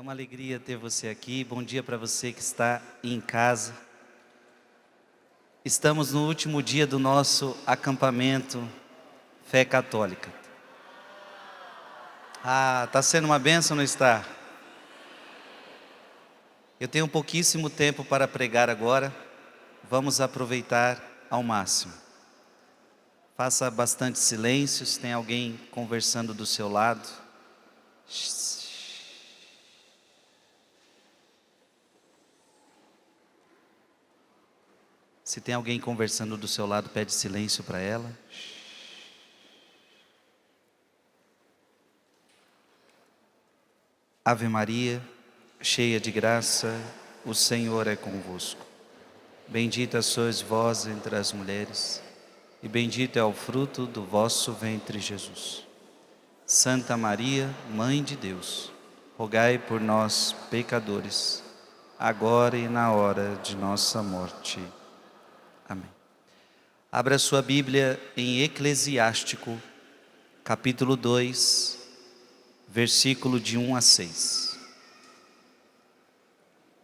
Uma alegria ter você aqui. Bom dia para você que está em casa. Estamos no último dia do nosso acampamento Fé Católica. Está sendo uma bênção, não está? Eu tenho pouquíssimo tempo para pregar agora. Vamos aproveitar ao máximo. Faça bastante silêncio, se tem alguém conversando do seu lado. Se tem alguém conversando do seu lado, pede silêncio para ela. Ave Maria, cheia de graça, o Senhor é convosco. Bendita sois vós entre as mulheres, e bendito é o fruto do vosso ventre, Jesus. Santa Maria, Mãe de Deus, rogai por nós, pecadores, agora e na hora de nossa morte. Amém. Abra sua Bíblia em Eclesiástico, capítulo 2, versículo de 1 a 6.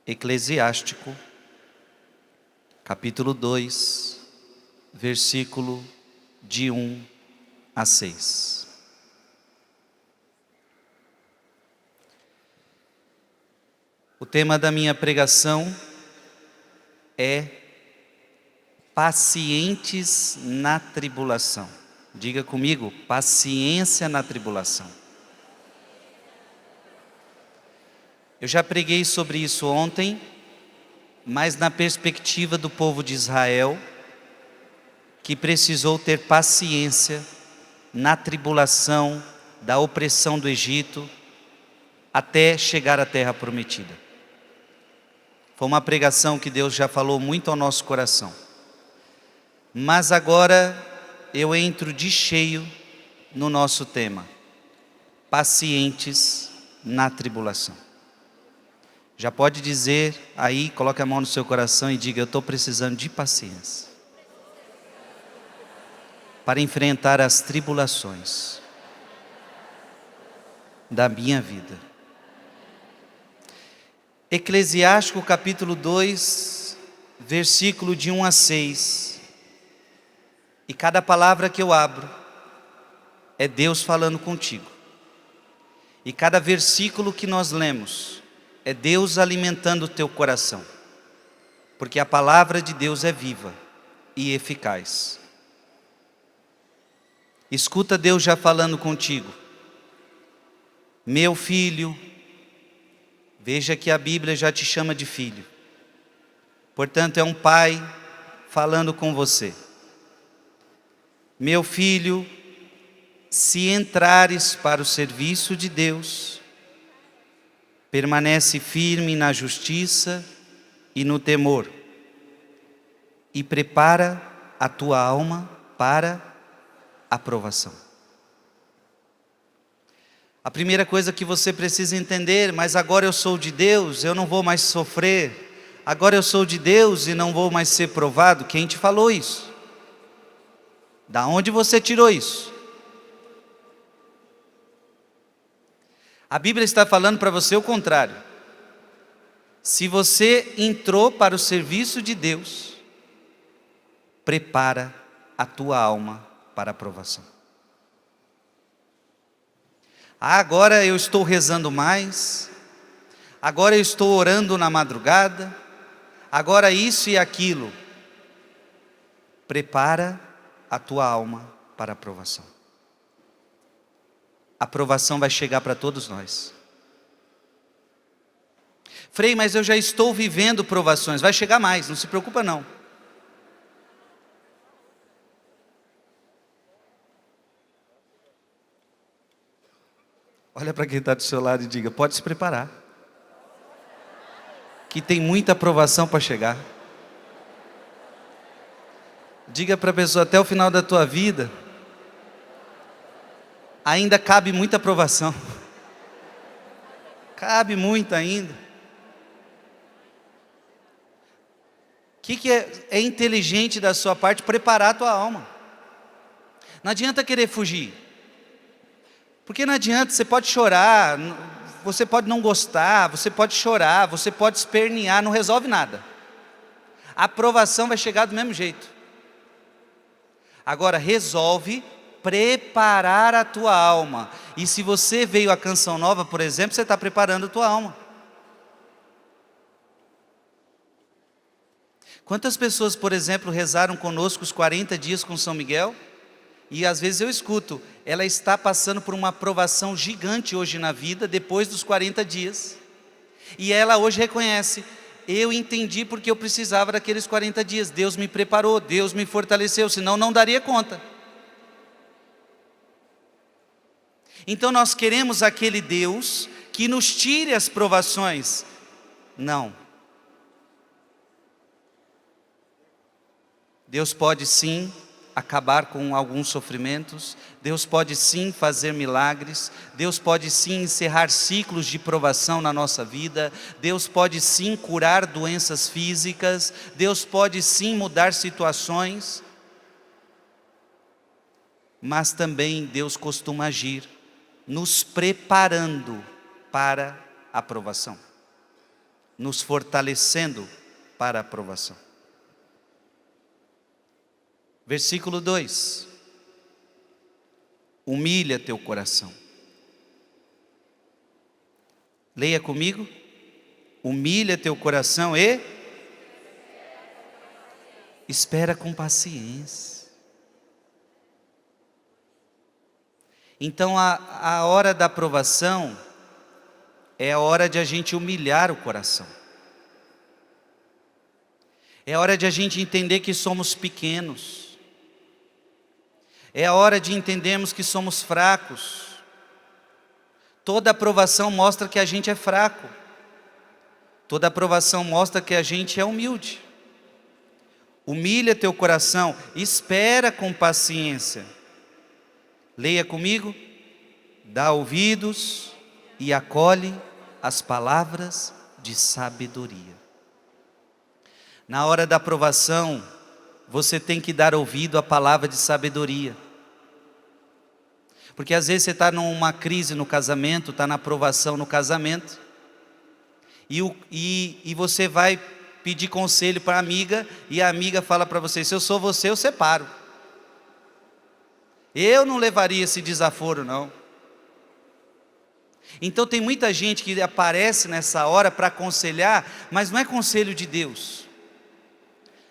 Eclesiástico, capítulo 2, versículo de 1 a 6. O tema da minha pregação é pacientes na tribulação. Diga comigo, paciência na tribulação. Eu já preguei sobre isso ontem, mas na perspectiva do povo de Israel, que precisou ter paciência na tribulação da opressão do Egito, até chegar à terra prometida. Foi uma pregação que Deus já falou muito ao nosso coração. Mas agora eu entro de cheio no nosso tema, pacientes na tribulação. Já pode dizer aí, coloque a mão no seu coração e diga: eu estou precisando de paciência para enfrentar as tribulações da minha vida. Eclesiástico capítulo 2, versículo de 1 a 6. E cada palavra que eu abro é Deus falando contigo. E cada versículo que nós lemos é Deus alimentando o teu coração. Porque a palavra de Deus é viva e eficaz. Escuta Deus já falando contigo. Meu filho, veja que a Bíblia já te chama de filho. Portanto, é um pai falando com você. Meu filho, se entrares para o serviço de Deus, permanece firme na justiça e no temor, e prepara a tua alma para a provação. A primeira coisa que você precisa entender: mas agora eu sou de Deus, eu não vou mais sofrer. Agora eu sou de Deus e não vou mais ser provado. Quem te falou isso? Da onde você tirou isso? A Bíblia está falando para você o contrário. Se você entrou para o serviço de Deus, prepara a tua alma para a provação. Agora eu estou rezando mais, agora eu estou orando na madrugada, agora isso e aquilo. Prepara a tua alma para a provação. A provação vai chegar para todos nós. Frei, mas eu já estou vivendo provações. Vai chegar mais, não se preocupa não. Olha para quem está do seu lado e diga: pode se preparar, que tem muita provação para chegar. Diga para a pessoa: até o final da tua vida ainda cabe muita provação. Cabe muito ainda. O que é inteligente da sua parte? Preparar a tua alma. Não adianta querer fugir. Porque não adianta, você pode chorar, você pode não gostar, você pode chorar, você pode espernear, não resolve nada. A aprovação vai chegar do mesmo jeito. Agora resolve preparar a tua alma. E se você veio a Canção Nova, por exemplo, você está preparando a tua alma. Quantas pessoas, por exemplo, rezaram conosco os 40 dias com São Miguel? E às vezes eu escuto, ela está passando por uma aprovação gigante hoje na vida, depois dos 40 dias. E ela hoje reconhece, eu entendi porque eu precisava daqueles 40 dias. Deus me preparou, Deus me fortaleceu, senão não daria conta. Então nós queremos aquele Deus que nos tire as provações. Não. Deus pode sim acabar com alguns sofrimentos, Deus pode sim fazer milagres, Deus pode sim encerrar ciclos de provação na nossa vida, Deus pode sim curar doenças físicas, Deus pode sim mudar situações, mas também Deus costuma agir, nos preparando para a aprovação, nos fortalecendo para a aprovação. Versículo 2: humilha teu coração. Leia comigo. Humilha teu coração e espera com paciência. Então a hora da aprovação é a hora de a gente humilhar o coração. É hora de a gente entender que somos pequenos. É a hora de entendermos que somos fracos. Toda aprovação mostra que a gente é fraco. Toda aprovação mostra que a gente é humilde. Humilha teu coração, espera com paciência. Leia comigo. Dá ouvidos e acolhe as palavras de sabedoria. Na hora da aprovação, você tem que dar ouvido à palavra de sabedoria. Porque às vezes você está numa crise no casamento, está na aprovação no casamento, e você vai pedir conselho para a amiga, e a amiga fala para você, se eu sou você, eu separo. Eu não levaria esse desaforo, não. Então tem muita gente que aparece nessa hora para aconselhar, mas não é conselho de Deus.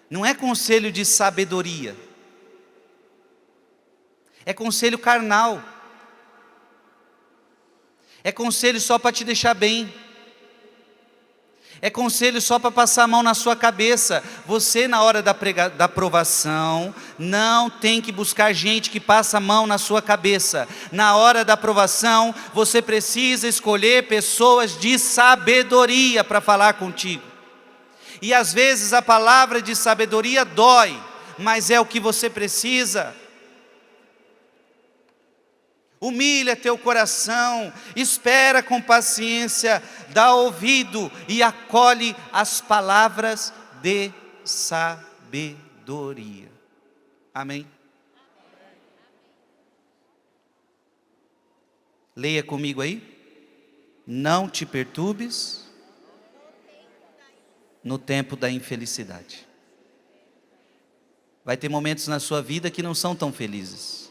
Não é conselho de sabedoria. É conselho carnal. É conselho só para te deixar bem. É conselho só para passar a mão na sua cabeça. Você na hora da aprovação, não tem que buscar gente que passa a mão na sua cabeça. Na hora da aprovação, você precisa escolher pessoas de sabedoria para falar contigo. E às vezes a palavra de sabedoria dói, mas é o que você precisa. Humilha teu coração, espera com paciência, dá ouvido e acolhe as palavras de sabedoria. Amém? Leia comigo aí. Não te perturbes no tempo da infelicidade. Vai ter momentos na sua vida que não são tão felizes.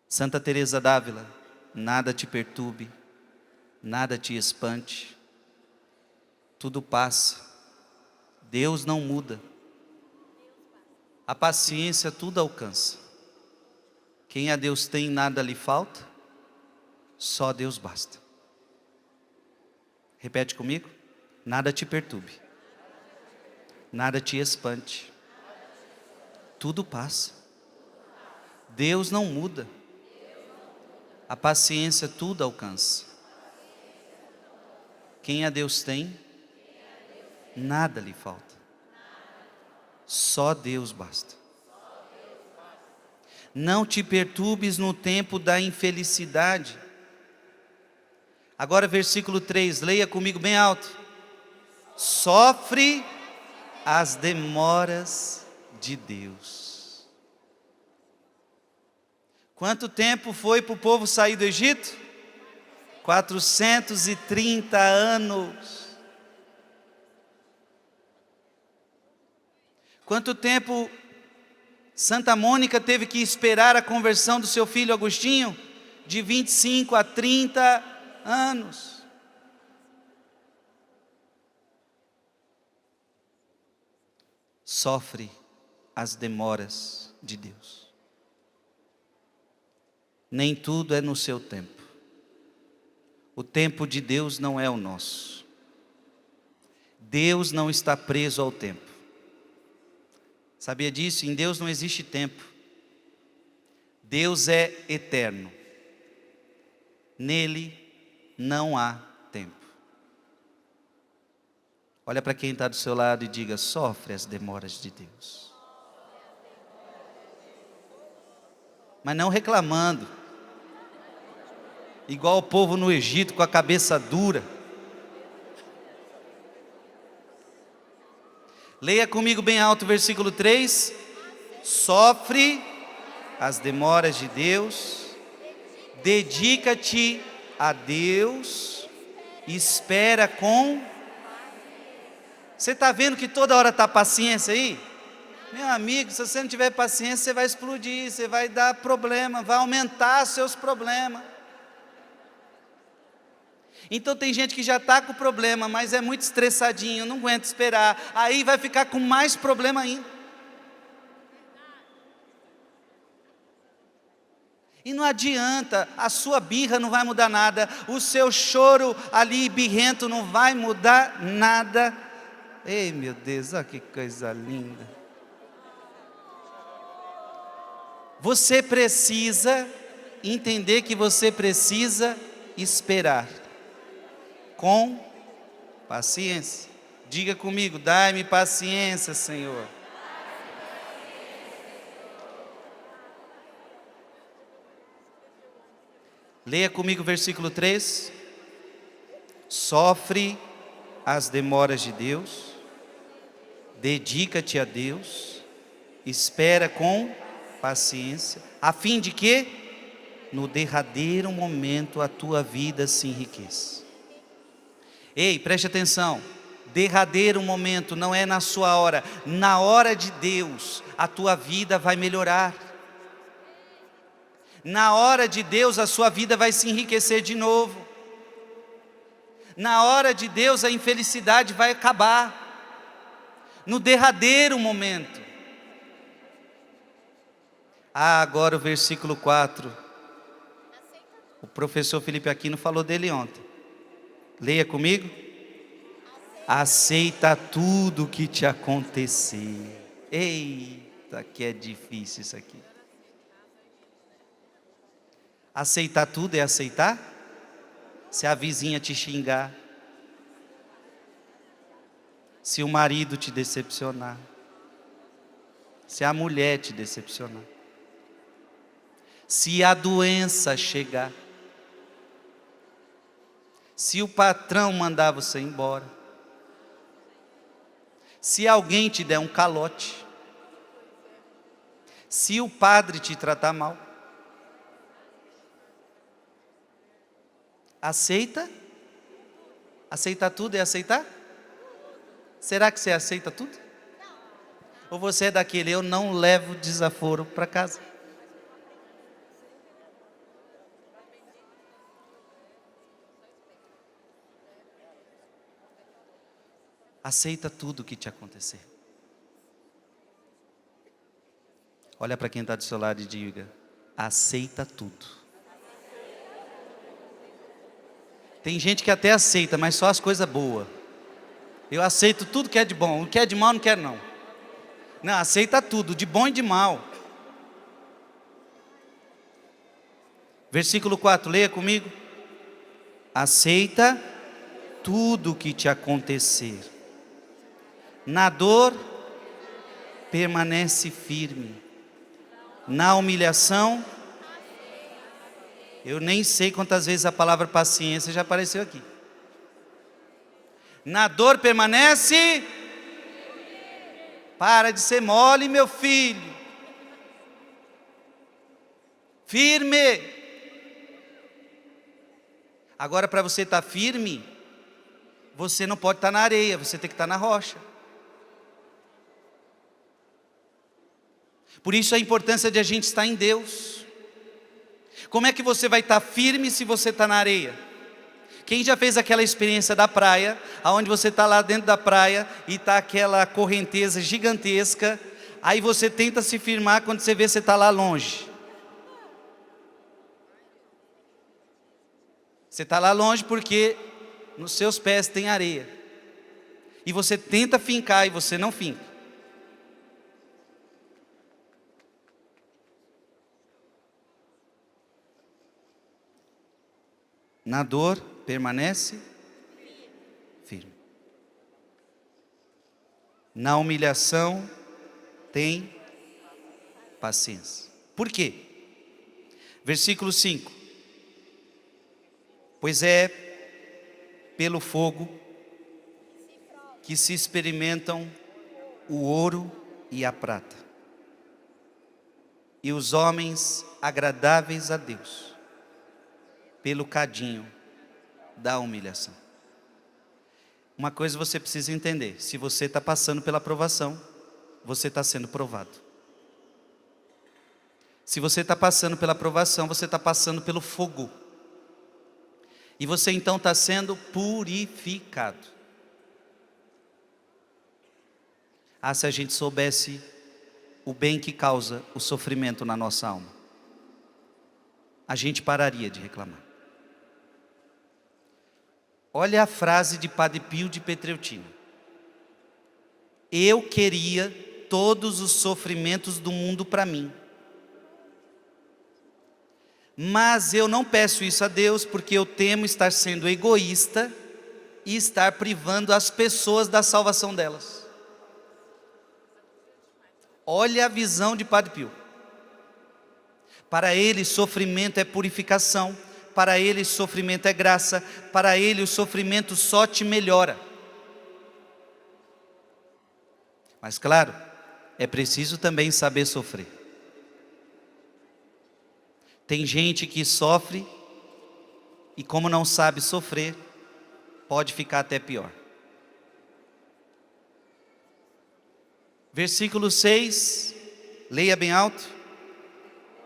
Santa Teresa d'Ávila, nada te perturbe, nada te espante, tudo passa, Deus não muda, a paciência tudo alcança. Quem a Deus tem, nada lhe falta, só Deus basta. Repete comigo, nada te perturbe, nada te espante, tudo passa, Deus não muda. A paciência tudo alcança. Quem a Deus tem, nada lhe falta. Só Deus basta. Não te perturbes no tempo da infelicidade. Agora versículo 3, leia comigo bem alto. Sofre as demoras de Deus. Quanto tempo foi para o povo sair do Egito? 430 anos. Quanto tempo Santa Mônica teve que esperar a conversão do seu filho Agostinho? De 25 a 30 anos. Sofre as demoras de Deus. Nem tudo é no seu tempo. O tempo de Deus não é o nosso. Deus não está preso ao tempo. Sabia disso? Em Deus não existe tempo. Deus é eterno. Nele não há tempo. Olha para quem está do seu lado e diga: sofre as demoras de Deus. Mas não reclamando, igual o povo no Egito com a cabeça dura. Leia comigo bem alto o versículo 3. Sofre as demoras de Deus, dedica-te a Deus, espera com... Você está vendo que toda hora está paciência aí? Meu amigo, se você não tiver paciência, você vai explodir, você vai dar problema, vai aumentar seus problemas. Então tem gente que já está com problema, mas é muito estressadinho, não aguenta esperar, aí vai ficar com mais problema ainda. E não adianta, a sua birra não vai mudar nada, o seu choro ali birrento não vai mudar nada. Ei, meu Deus, olha que coisa linda. Você precisa entender que você precisa esperar com paciência. Diga comigo: dai-me paciência, Senhor. Leia comigo o versículo 3. Sofre as demoras de Deus, dedica-te a Deus, espera com paciência, a fim de que no derradeiro momento a tua vida se enriqueça. Ei, preste atenção, derradeiro momento não é na sua hora, na hora de Deus a tua vida vai melhorar. Na hora de Deus a sua vida vai se enriquecer de novo. Na hora de Deus a infelicidade vai acabar. No derradeiro momento. Agora o versículo 4. O professor Felipe Aquino falou dele ontem. Leia comigo. Aceita tudo que te acontecer. Eita, que é difícil isso aqui. Aceitar tudo é aceitar? Se a vizinha te xingar, se o marido te decepcionar, se a mulher te decepcionar, se a doença chegar, se o patrão mandar você embora, se alguém te der um calote, se o padre te tratar mal, aceita? Aceitar tudo é aceitar? Será que você aceita tudo? Ou você é daquele: eu não levo desaforo para casa? Aceita tudo o que te acontecer. Olha para quem está do seu lado e diga: aceita tudo. Tem gente que até aceita, mas só as coisas boas. Eu aceito tudo que é de bom, o que é de mal não quero não. Não, aceita tudo, de bom e de mal. Versículo 4, leia comigo. Aceita tudo que te acontecer. Na dor, permanece firme. Na humilhação, eu nem sei quantas vezes a palavra paciência já apareceu aqui. Na dor permanece. Para de ser mole, meu filho. Firme. Agora, para você estar firme, você não pode estar na areia, você tem que estar na rocha. Por isso a importância de a gente estar em Deus. Como é que você vai estar firme se você está na areia? Quem já fez aquela experiência da praia, onde você está lá dentro da praia e está aquela correnteza gigantesca, aí você tenta se firmar, quando você vê, você está lá longe. Você está lá longe porque nos seus pés tem areia. E você tenta fincar e você não finca. Na dor, permanece firme. Na humilhação, tem paciência. Por quê? Versículo 5. Pois é pelo fogo que se experimentam o ouro e a prata, e os homens agradáveis a Deus, pelo cadinho da humilhação. Uma coisa você precisa entender: se você está passando pela provação, você está sendo provado. Se você está passando pela provação, você está passando pelo fogo. E você então está sendo purificado. Ah, se a gente soubesse o bem que causa o sofrimento na nossa alma, a gente pararia de reclamar. Olha a frase de Padre Pio de Petreutina: eu queria todos os sofrimentos do mundo para mim, mas eu não peço isso a Deus, porque eu temo estar sendo egoísta e estar privando as pessoas da salvação delas. Olha a visão de Padre Pio. Para ele, sofrimento é purificação. Para ele, sofrimento é graça. Para ele, o sofrimento só te melhora. Mas claro, é preciso também saber sofrer. Tem gente que sofre e, como não sabe sofrer, pode ficar até pior. Versículo 6, leia bem alto.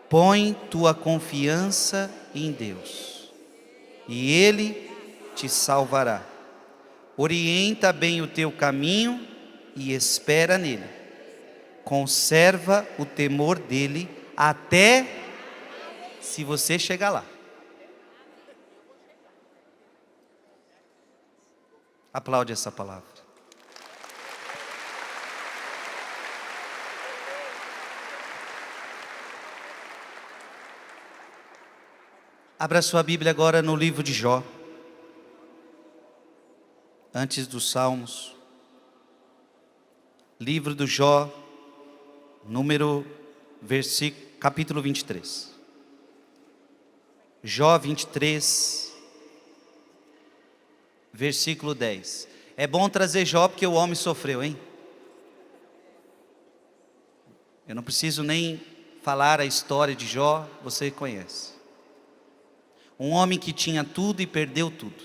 Põe tua confiança em Deus, e Ele te salvará. Orienta bem o teu caminho e espera nele. Conserva o temor dele até se você chegar lá. Aplaude essa palavra. Abra sua Bíblia agora no livro de Jó. Antes dos Salmos. Livro do Jó, capítulo 23. Jó 23, versículo 10. É bom trazer Jó porque o homem sofreu, hein? Eu não preciso nem falar a história de Jó, você conhece. Um homem que tinha tudo e perdeu tudo.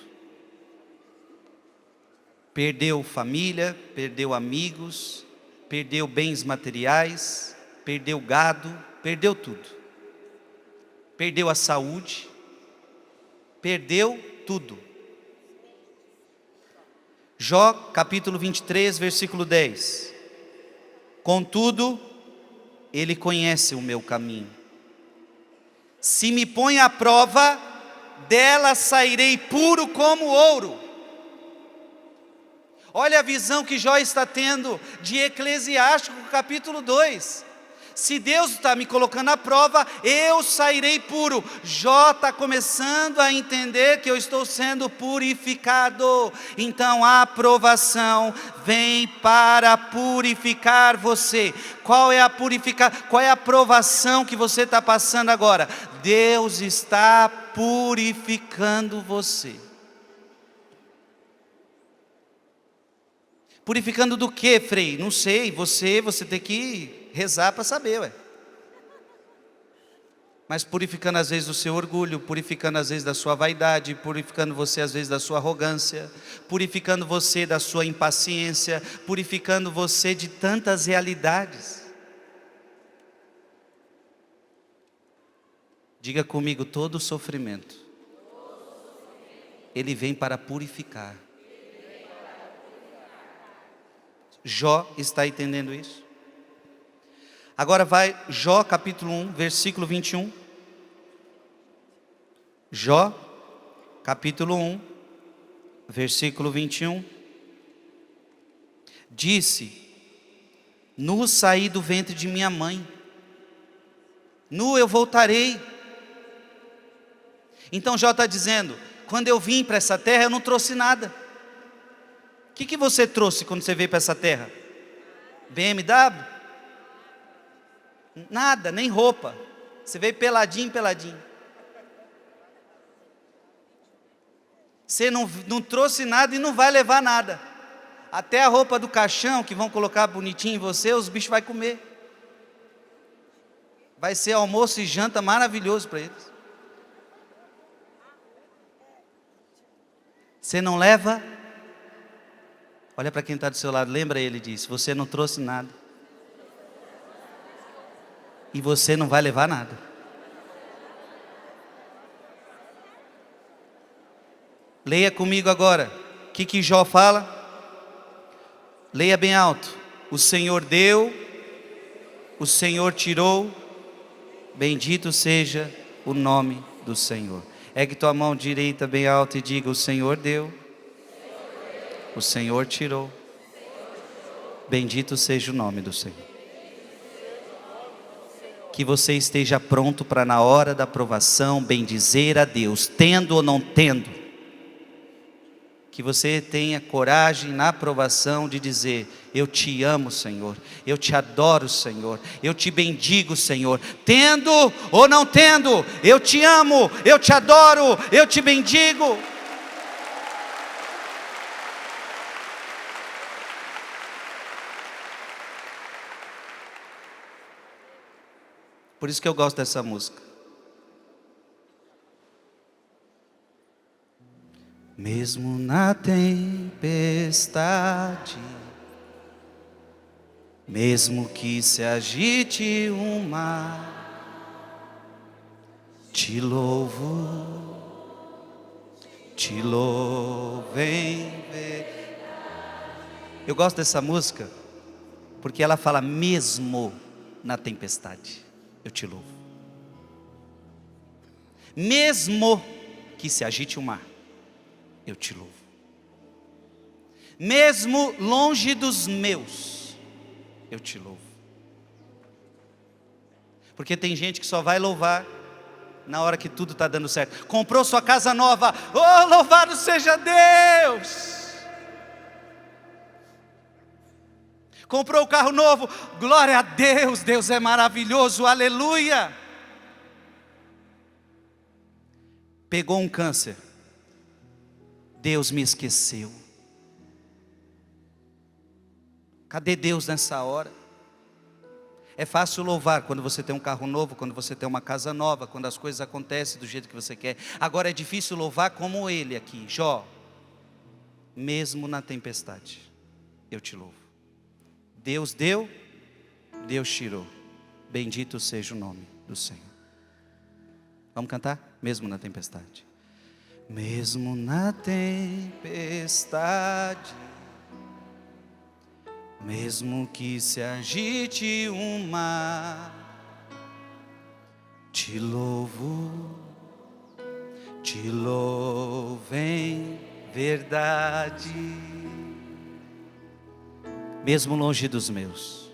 Perdeu família, perdeu amigos, perdeu bens materiais, perdeu gado, perdeu tudo. Perdeu a saúde, perdeu tudo. Jó capítulo 23, versículo 10. Contudo, ele conhece o meu caminho. Se me põe à prova, dela sairei puro como ouro. Olha a visão que Jó está tendo de Eclesiástico capítulo 2. Se Deus está me colocando à prova, eu sairei puro. Jó está começando a entender que eu estou sendo purificado. Então a aprovação vem para purificar você. Qual é a aprovação que você está passando agora? Deus está purificando você. Purificando do que, Frei? Não sei, você tem que rezar para saber, ué. mas purificando às vezes o seu orgulho, purificando às vezes da sua vaidade, purificando você às vezes da sua arrogância, purificando você da sua impaciência, purificando você de tantas realidades. Diga comigo, todo sofrimento, ele vem para purificar. Jó está entendendo isso? Agora vai Jó capítulo 1, versículo 21. Jó capítulo 1, versículo 21. Disse: nu saí do ventre de minha mãe, nu eu voltarei. Então Jó está dizendo, quando eu vim para essa terra eu não trouxe nada. O que você trouxe quando você veio para essa terra? BMW? Nada, nem roupa. Você veio peladinho. Você não trouxe nada e não vai levar nada. Até a roupa do caixão que vão colocar bonitinho em você, os bichos vão comer. Vai ser almoço e janta maravilhoso para eles. Você não leva? Olha para quem está do seu lado, lembra ele disse, você não trouxe nada. E você não vai levar nada. Leia comigo agora. O que Jó fala? Leia bem alto. O Senhor deu, o Senhor tirou, bendito seja o nome do Senhor. Ergue tua mão direita bem alta e diga, o Senhor deu, o Senhor tirou, bendito seja o nome do Senhor. Que você esteja pronto para na hora da provação bendizer a Deus, tendo ou não tendo. Que você tenha coragem na provação de dizer, eu te amo, Senhor, eu te adoro, Senhor, eu te bendigo, Senhor, tendo ou não tendo, eu te amo, eu te adoro, eu te bendigo. Por isso que eu gosto dessa música. Mesmo na tempestade, mesmo que se agite o mar, te louvo, em verdade. Eu gosto dessa música porque ela fala mesmo na tempestade, eu te louvo. Mesmo que se agite o mar, eu te louvo. Mesmo longe dos meus, eu te louvo. Porque tem gente que só vai louvar na hora que tudo está dando certo. Comprou sua casa nova, oh, louvado seja Deus. Comprou o carro novo, glória a Deus, Deus é maravilhoso, aleluia. Pegou um câncer, Deus me esqueceu. Cadê Deus nessa hora? É fácil louvar quando você tem um carro novo, quando você tem uma casa nova, quando as coisas acontecem do jeito que você quer. Agora é difícil louvar como ele aqui, Jó. Mesmo na tempestade, eu te louvo. Deus deu, Deus tirou. Bendito seja o nome do Senhor. Vamos cantar? Mesmo na tempestade. Mesmo na tempestade, mesmo que se agite o mar, te louvo em verdade. Mesmo longe dos meus,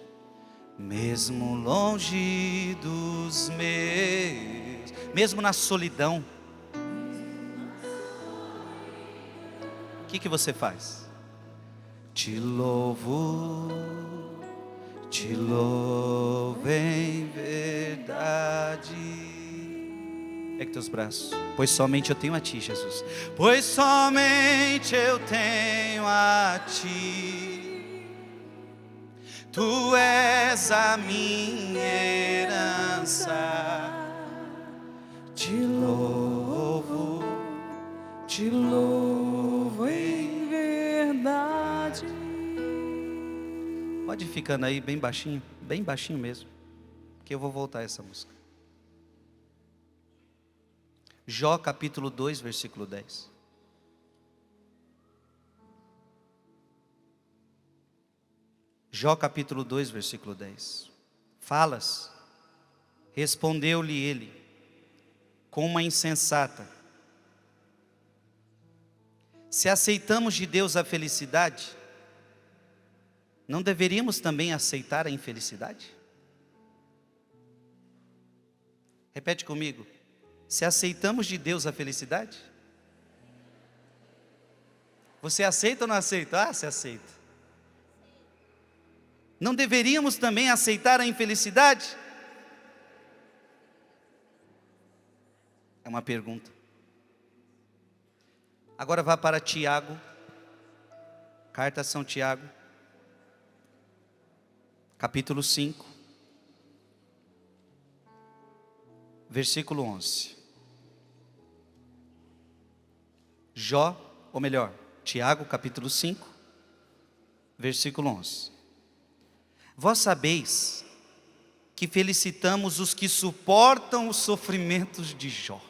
mesmo longe dos meus, mesmo na solidão, o que você faz? Te louvo em verdade. Ergue teus braços. Pois somente eu tenho a ti, Jesus. Pois somente eu tenho a ti. Tu és a minha herança. te louvo em verdade. Pode ir ficando aí bem baixinho mesmo, que eu vou voltar a essa música. Jó capítulo 2, versículo 10. Jó capítulo 2, versículo 10. Falas, respondeu-lhe ele, com uma insensata: se aceitamos de Deus a felicidade, não deveríamos também aceitar a infelicidade? Repete comigo. Se aceitamos de Deus a felicidade, você aceita ou não aceita? Ah, você aceita. Não deveríamos também aceitar a infelicidade? É uma pergunta. Agora vá para Tiago, carta a São Tiago, capítulo 5, versículo 11. Jó, ou melhor, Tiago capítulo 5, versículo 11. Vós sabeis que felicitamos os que suportam os sofrimentos de Jó.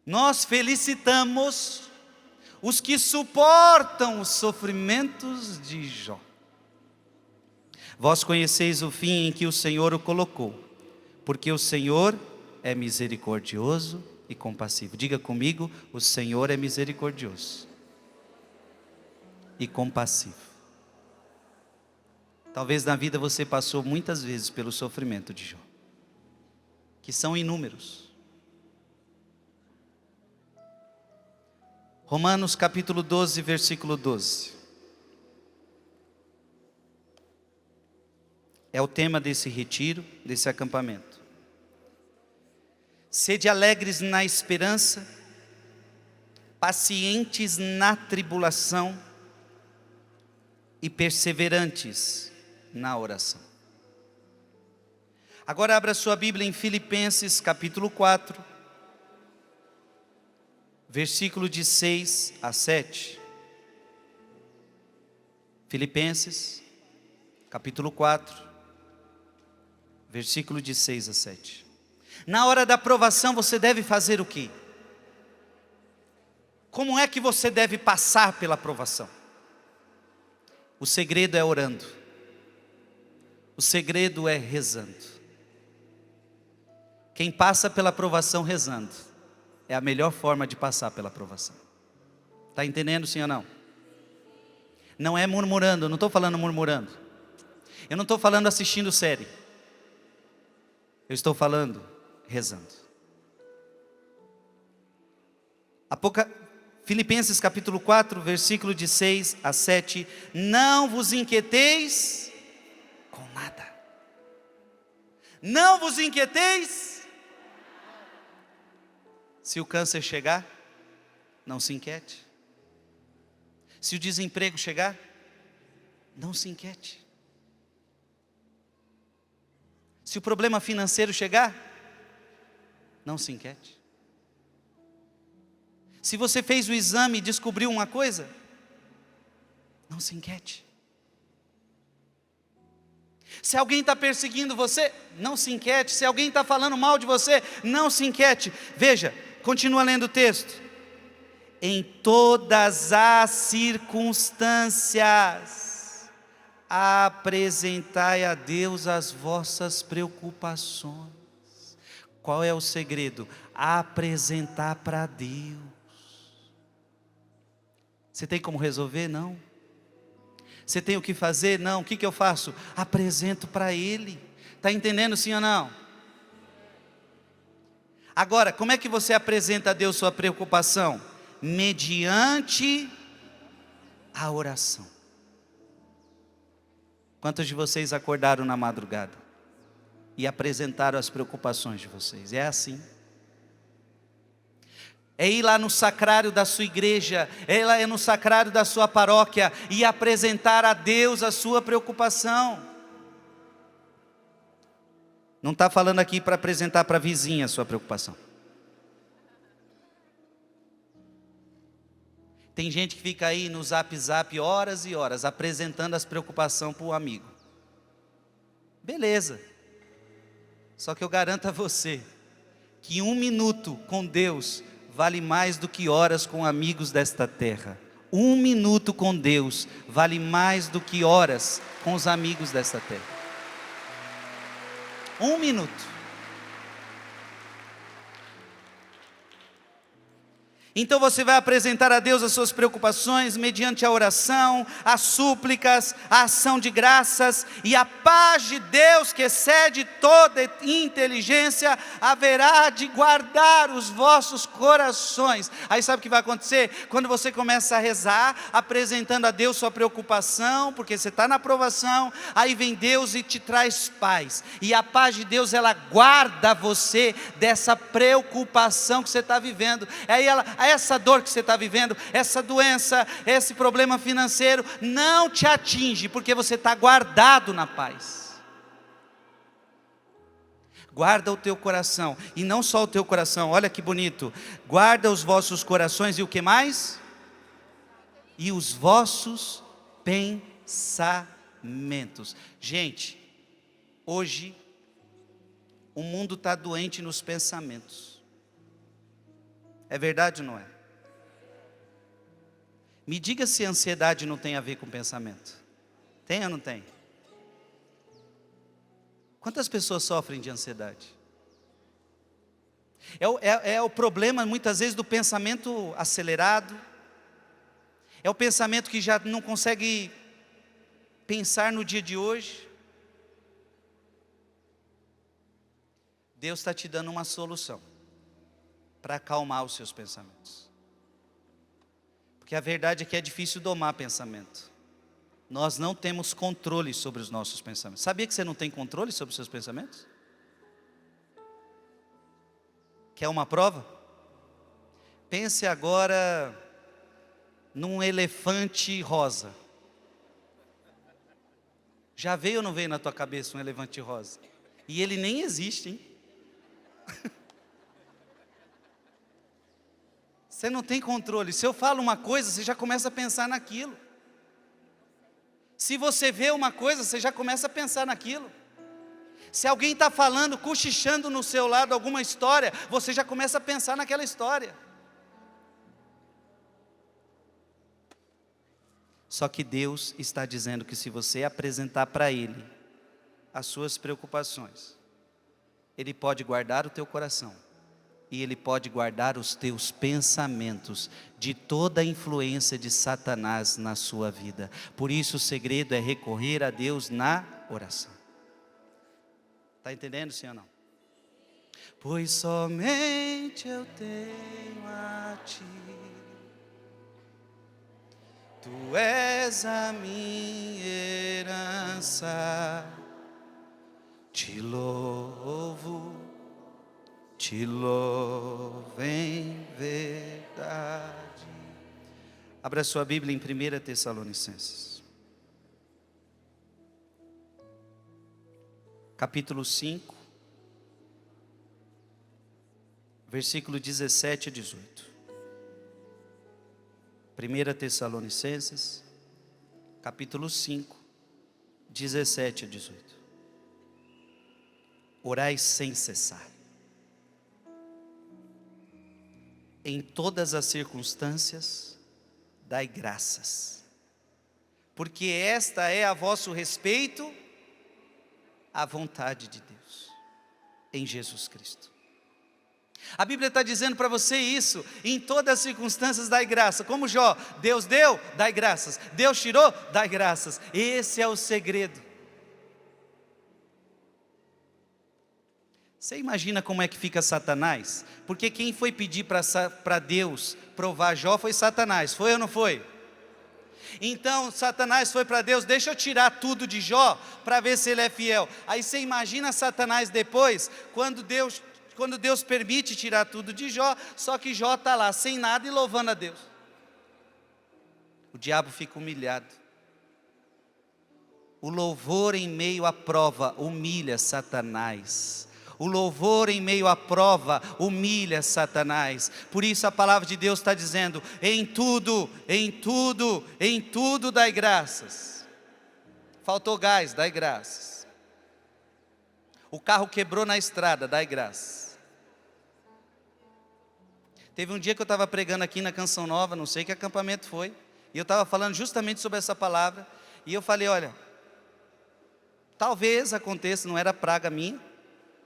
Nós felicitamos os que suportam os sofrimentos de Jó. Vós conheceis o fim em que o Senhor o colocou, porque o Senhor é misericordioso e compassivo. Diga comigo, o Senhor é misericordioso e compassivo. Talvez na vida você passou muitas vezes pelo sofrimento de Jó, que são inúmeros. Romanos capítulo 12, versículo 12. É o tema desse retiro, desse acampamento. Sede alegres na esperança, pacientes na tribulação e perseverantes na oração. Agora abra sua Bíblia em Filipenses capítulo 4, versículo de 6 a 7. Filipenses capítulo 4, versículo de 6 a 7. Na hora da provação você deve fazer o quê? Como é que você deve passar pela provação? O segredo é orando. O segredo é rezando. Quem passa pela provação rezando é a melhor forma de passar pela provação. Está entendendo, sim ou não? Não é murmurando, eu não estou falando murmurando. Eu não estou falando assistindo série. Eu estou falando rezando. Filipenses capítulo 4, versículo de 6 a 7. Não vos inquieteis com nada. Não vos inquieteis. Se o câncer chegar, não se inquiete. Se o desemprego chegar, não se inquiete. Se o problema financeiro chegar, não se inquiete. Se você fez o exame e descobriu uma coisa, não se inquiete. Se alguém está perseguindo você, não se inquiete. Se alguém está falando mal de você, não se inquiete. Veja, continua lendo o texto. Em todas as circunstâncias, apresentai a Deus as vossas preocupações. Qual é o segredo? Apresentar para Deus. Você tem como resolver? Não. Você tem o que fazer? Não. O que eu faço? Apresento para Ele. Está entendendo, sim ou não? Agora, como é que você apresenta a Deus sua preocupação? Mediante a oração. Quantos de vocês acordaram na madrugada e apresentaram as preocupações de vocês? É assim. É ir lá no sacrário da sua igreja, é lá no sacrário da sua paróquia e apresentar a Deus a sua preocupação. Não está falando aqui para apresentar para a vizinha a sua preocupação. Tem gente que fica aí no zap horas e horas apresentando as preocupações para o amigo. Beleza. Só que eu garanto a você que 1 minuto com Deus vale mais do que horas com amigos desta terra. 1 minuto com Deus vale mais do que horas com os amigos desta terra. 1 minuto. Então você vai apresentar a Deus as suas preocupações mediante a oração, as súplicas, a ação de graças, e a paz de Deus, que excede toda inteligência, haverá de guardar os vossos corações. Aí sabe o que vai acontecer? Quando você começa a rezar, apresentando a Deus sua preocupação, porque você está na aprovação, aí vem Deus e te traz paz, e a paz de Deus, ela guarda você dessa preocupação que você está vivendo. Aí essa dor que você está vivendo, essa doença, esse problema financeiro, não te atinge, porque você está guardado na paz. Guarda o teu coração, e não só o teu coração, olha que bonito, guarda os vossos corações, e o que mais? E os vossos pensamentos. Gente, hoje, o mundo está doente nos pensamentos. É verdade ou não é? Me diga se a ansiedade não tem a ver com pensamento. Tem ou não tem? Quantas pessoas sofrem de ansiedade? É o problema muitas vezes do pensamento acelerado. É o pensamento que já não consegue pensar no dia de hoje. Deus está te dando uma solução para acalmar os seus pensamentos. Porque a verdade é que é difícil domar pensamento. Nós não temos controle sobre os nossos pensamentos. Sabia que você não tem controle sobre os seus pensamentos? Quer uma prova? Pense agora num elefante rosa. Já veio ou não veio na tua cabeça um elefante rosa? E ele nem existe, hein? Você não tem controle. Se eu falo uma coisa, você já começa a pensar naquilo. Se você vê uma coisa, você já começa a pensar naquilo. Se alguém está falando, cochichando no seu lado alguma história, você já começa a pensar naquela história. Só que Deus está dizendo que se você apresentar para Ele as suas preocupações, Ele pode guardar o teu coração. E Ele pode guardar os teus pensamentos de toda a influência de Satanás na sua vida. Por isso o segredo é recorrer a Deus na oração. Está entendendo, sim ou não? Pois somente eu tenho a Ti, Tu és a minha herança, Te louvo em verdade. Abra sua Bíblia em 1 Tessalonicenses, capítulo 5, versículo 17 a 18. 1 Tessalonicenses, capítulo 5, 17 a 18. Orai sem cessar. Em todas as circunstâncias, dai graças, porque esta é a vosso respeito a vontade de Deus, em Jesus Cristo. A Bíblia está dizendo para você isso, em todas as circunstâncias dai graça, como Jó, Deus deu, dai graças, Deus tirou, dai graças, esse é o segredo. Você imagina como é que fica Satanás? Porque quem foi pedir para Deus provar Jó foi Satanás, foi ou não foi? Então Satanás foi para Deus, deixa eu tirar tudo de Jó, para ver se ele é fiel. Aí você imagina Satanás depois, quando Deus permite tirar tudo de Jó, só que Jó está lá, sem nada e louvando a Deus. O diabo fica humilhado. O louvor em meio à prova humilha Satanás. O louvor em meio à prova humilha Satanás. Por isso a palavra de Deus está dizendo: em tudo, em tudo, em tudo dai graças. Faltou gás, dai graças. O carro quebrou na estrada, dai graças. Teve um dia que eu estava pregando aqui na Canção Nova, não sei que acampamento foi, e eu estava falando justamente sobre essa palavra, e eu falei: olha, talvez aconteça, não era praga minha,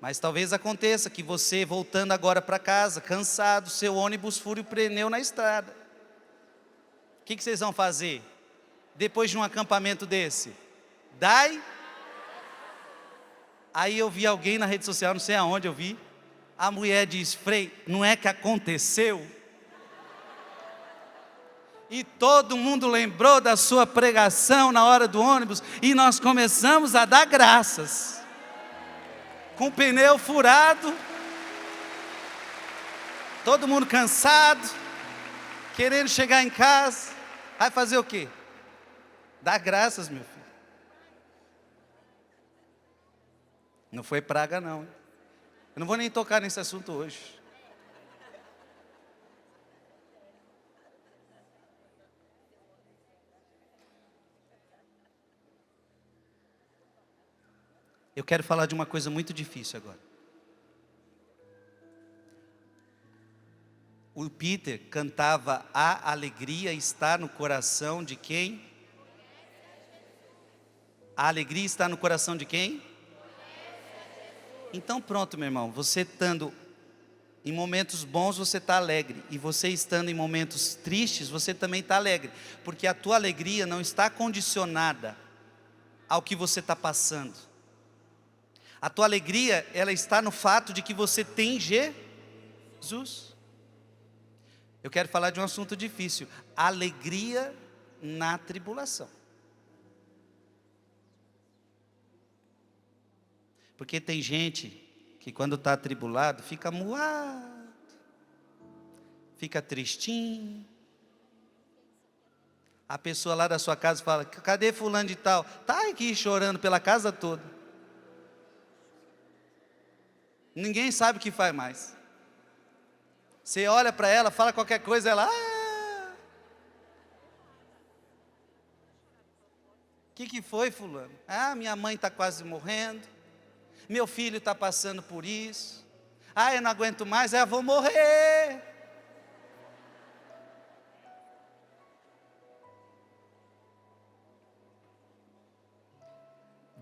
mas talvez aconteça que você, voltando agora para casa, cansado, seu ônibus fure o pneu na estrada. O que vocês vão fazer depois de um acampamento desse? Dai. Aí eu vi alguém na rede social, não sei aonde eu vi, a mulher diz: Frei, não é que aconteceu? E todo mundo lembrou da sua pregação na hora do ônibus, e nós começamos a dar graças. Com o pneu furado, todo mundo cansado, querendo chegar em casa. Vai fazer o quê? Dar graças, meu filho. Não foi praga não. Eu não vou nem tocar nesse assunto hoje. Eu quero falar de uma coisa muito difícil agora. O Peter cantava: a alegria está no coração de quem? A alegria está no coração de quem? Então pronto, meu irmão, você estando em momentos bons, você está alegre, e você estando em momentos tristes, você também está alegre, porque a tua alegria não está condicionada ao que você está passando. A tua alegria, ela está no fato de que você tem Jesus. Eu quero falar de um assunto difícil: alegria na tribulação. Porque tem gente que quando está atribulado, fica moado, fica tristinho. A pessoa lá da sua casa fala: cadê fulano de tal? Está aqui chorando pela casa toda. Ninguém sabe o que faz mais. Você olha para ela, fala qualquer coisa, ela... O que foi, fulano? Minha mãe está quase morrendo. Meu filho está passando por isso. Eu não aguento mais, eu vou morrer.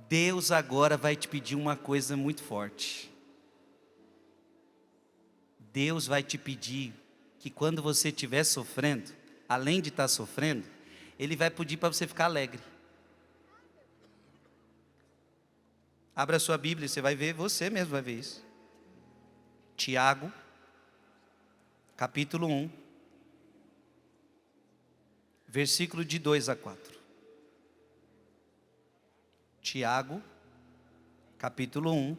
Deus agora vai te pedir uma coisa muito forte. Deus vai te pedir que quando você estiver sofrendo, além de estar sofrendo, Ele vai pedir para você ficar alegre. Abra a sua Bíblia, você vai ver, você mesmo vai ver isso. Tiago, capítulo 1, versículo de 2 a 4. Tiago, capítulo 1,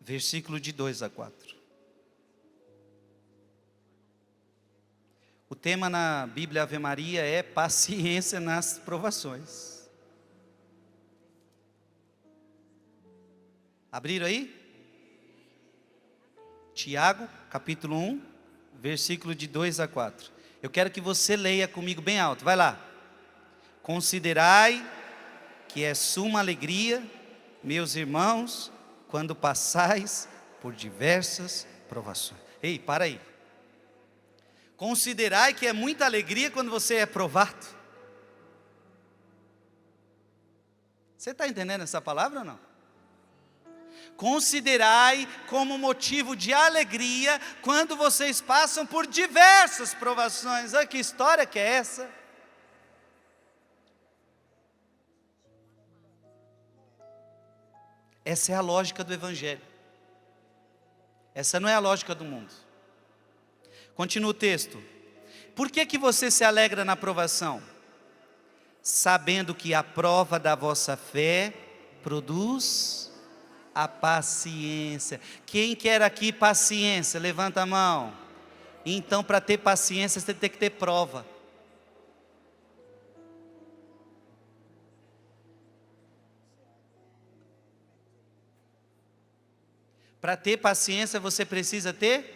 versículo de 2 a 4. O tema na Bíblia Ave Maria é paciência nas provações. Abriram aí? Tiago, capítulo 1, versículo de 2 a 4. Eu quero que você leia comigo bem alto, vai lá. Considerai que é suma alegria, meus irmãos, quando passais por diversas provações. Ei, para aí. Considerai que é muita alegria quando você é provado. Você está entendendo essa palavra ou não? Considerai como motivo de alegria quando vocês passam por diversas provações. Olha que história que é essa? Essa é a lógica do Evangelho. Essa não é a lógica do mundo. Continua o texto. Por que você se alegra na provação? Sabendo que a prova da vossa fé produz a paciência. Quem quer aqui paciência? Levanta a mão. Então, para ter paciência, você tem que ter prova. Para ter paciência, você precisa ter.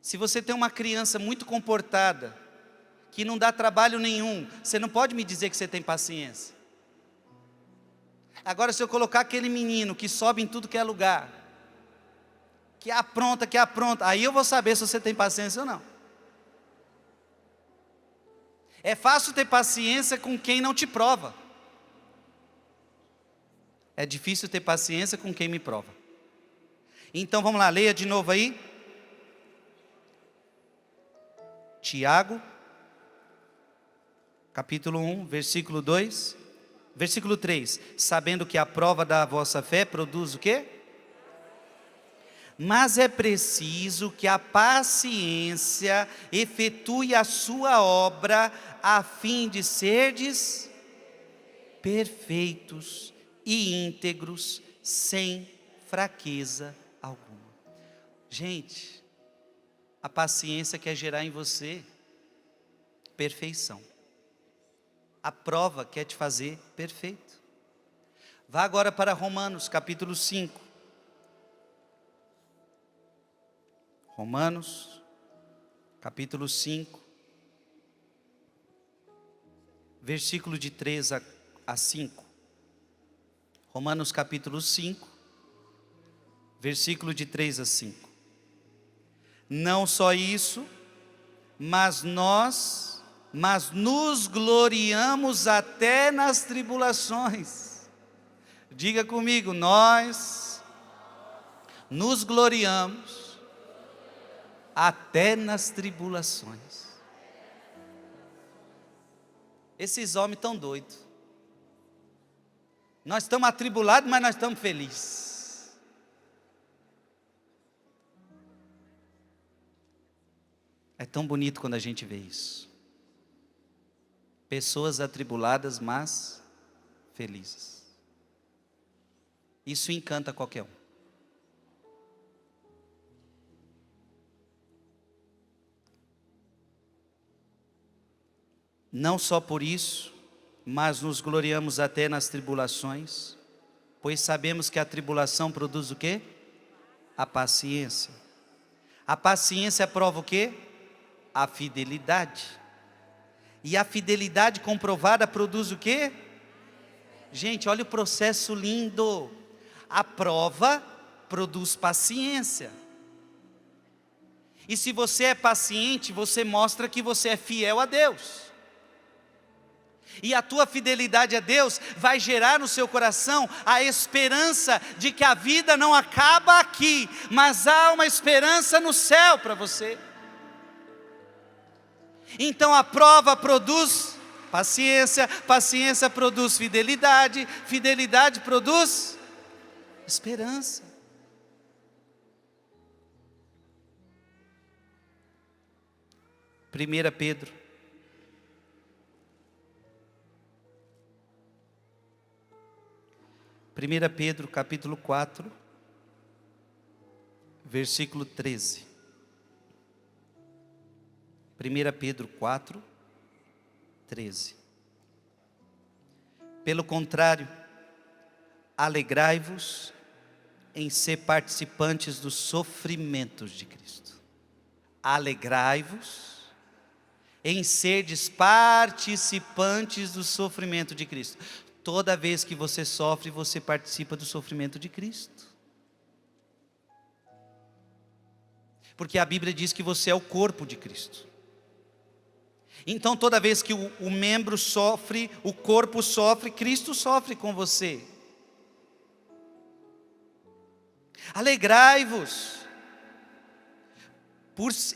Se você tem uma criança muito comportada, que não dá trabalho nenhum, você não pode me dizer que você tem paciência. Agora, se eu colocar aquele menino que sobe em tudo que é lugar, que apronta, aí eu vou saber se você tem paciência ou não. É fácil ter paciência com quem não te prova. É difícil ter paciência com quem me prova. Então vamos lá, leia de novo aí. Tiago, capítulo 1, versículo 2, versículo 3. Sabendo que a prova da vossa fé produz o quê? Mas é preciso que a paciência efetue a sua obra, a fim de serdes perfeitos e íntegros, sem fraqueza alguma. Gente, a paciência quer gerar em você perfeição. A prova quer te fazer perfeito. Vá agora para Romanos, capítulo 5. Romanos, capítulo 5, versículo de 3 a 5. Romanos, capítulo 5, versículo de 3 a 5. Não só isso, mas nos gloriamos até nas tribulações. Diga comigo, nós nos gloriamos até nas tribulações. Esses homens estão doidos. Nós estamos atribulados, mas nós estamos felizes. É tão bonito quando a gente vê isso. Pessoas atribuladas, mas felizes. Isso encanta qualquer um. Não só por isso, mas nos gloriamos até nas tribulações, pois sabemos que a tribulação produz o quê? A paciência. A paciência prova o quê? A fidelidade. E a fidelidade comprovada produz o quê? Gente, olha o processo lindo. A prova produz paciência. E se você é paciente, você mostra que você é fiel a Deus. E a tua fidelidade a Deus vai gerar no seu coração a esperança de que a vida não acaba aqui, mas há uma esperança no céu para você. Então a prova produz paciência, paciência produz fidelidade, fidelidade produz esperança. Primeira Pedro, capítulo 4, versículo 13. 1 Pedro 4, 13. Pelo contrário, alegrai-vos em ser participantes dos sofrimentos de Cristo. Alegrai-vos em serdes participantes do sofrimento de Cristo. Toda vez que você sofre, você participa do sofrimento de Cristo. Porque a Bíblia diz que você é o corpo de Cristo. Então toda vez que o membro sofre, o corpo sofre, Cristo sofre com você. Alegrai-vos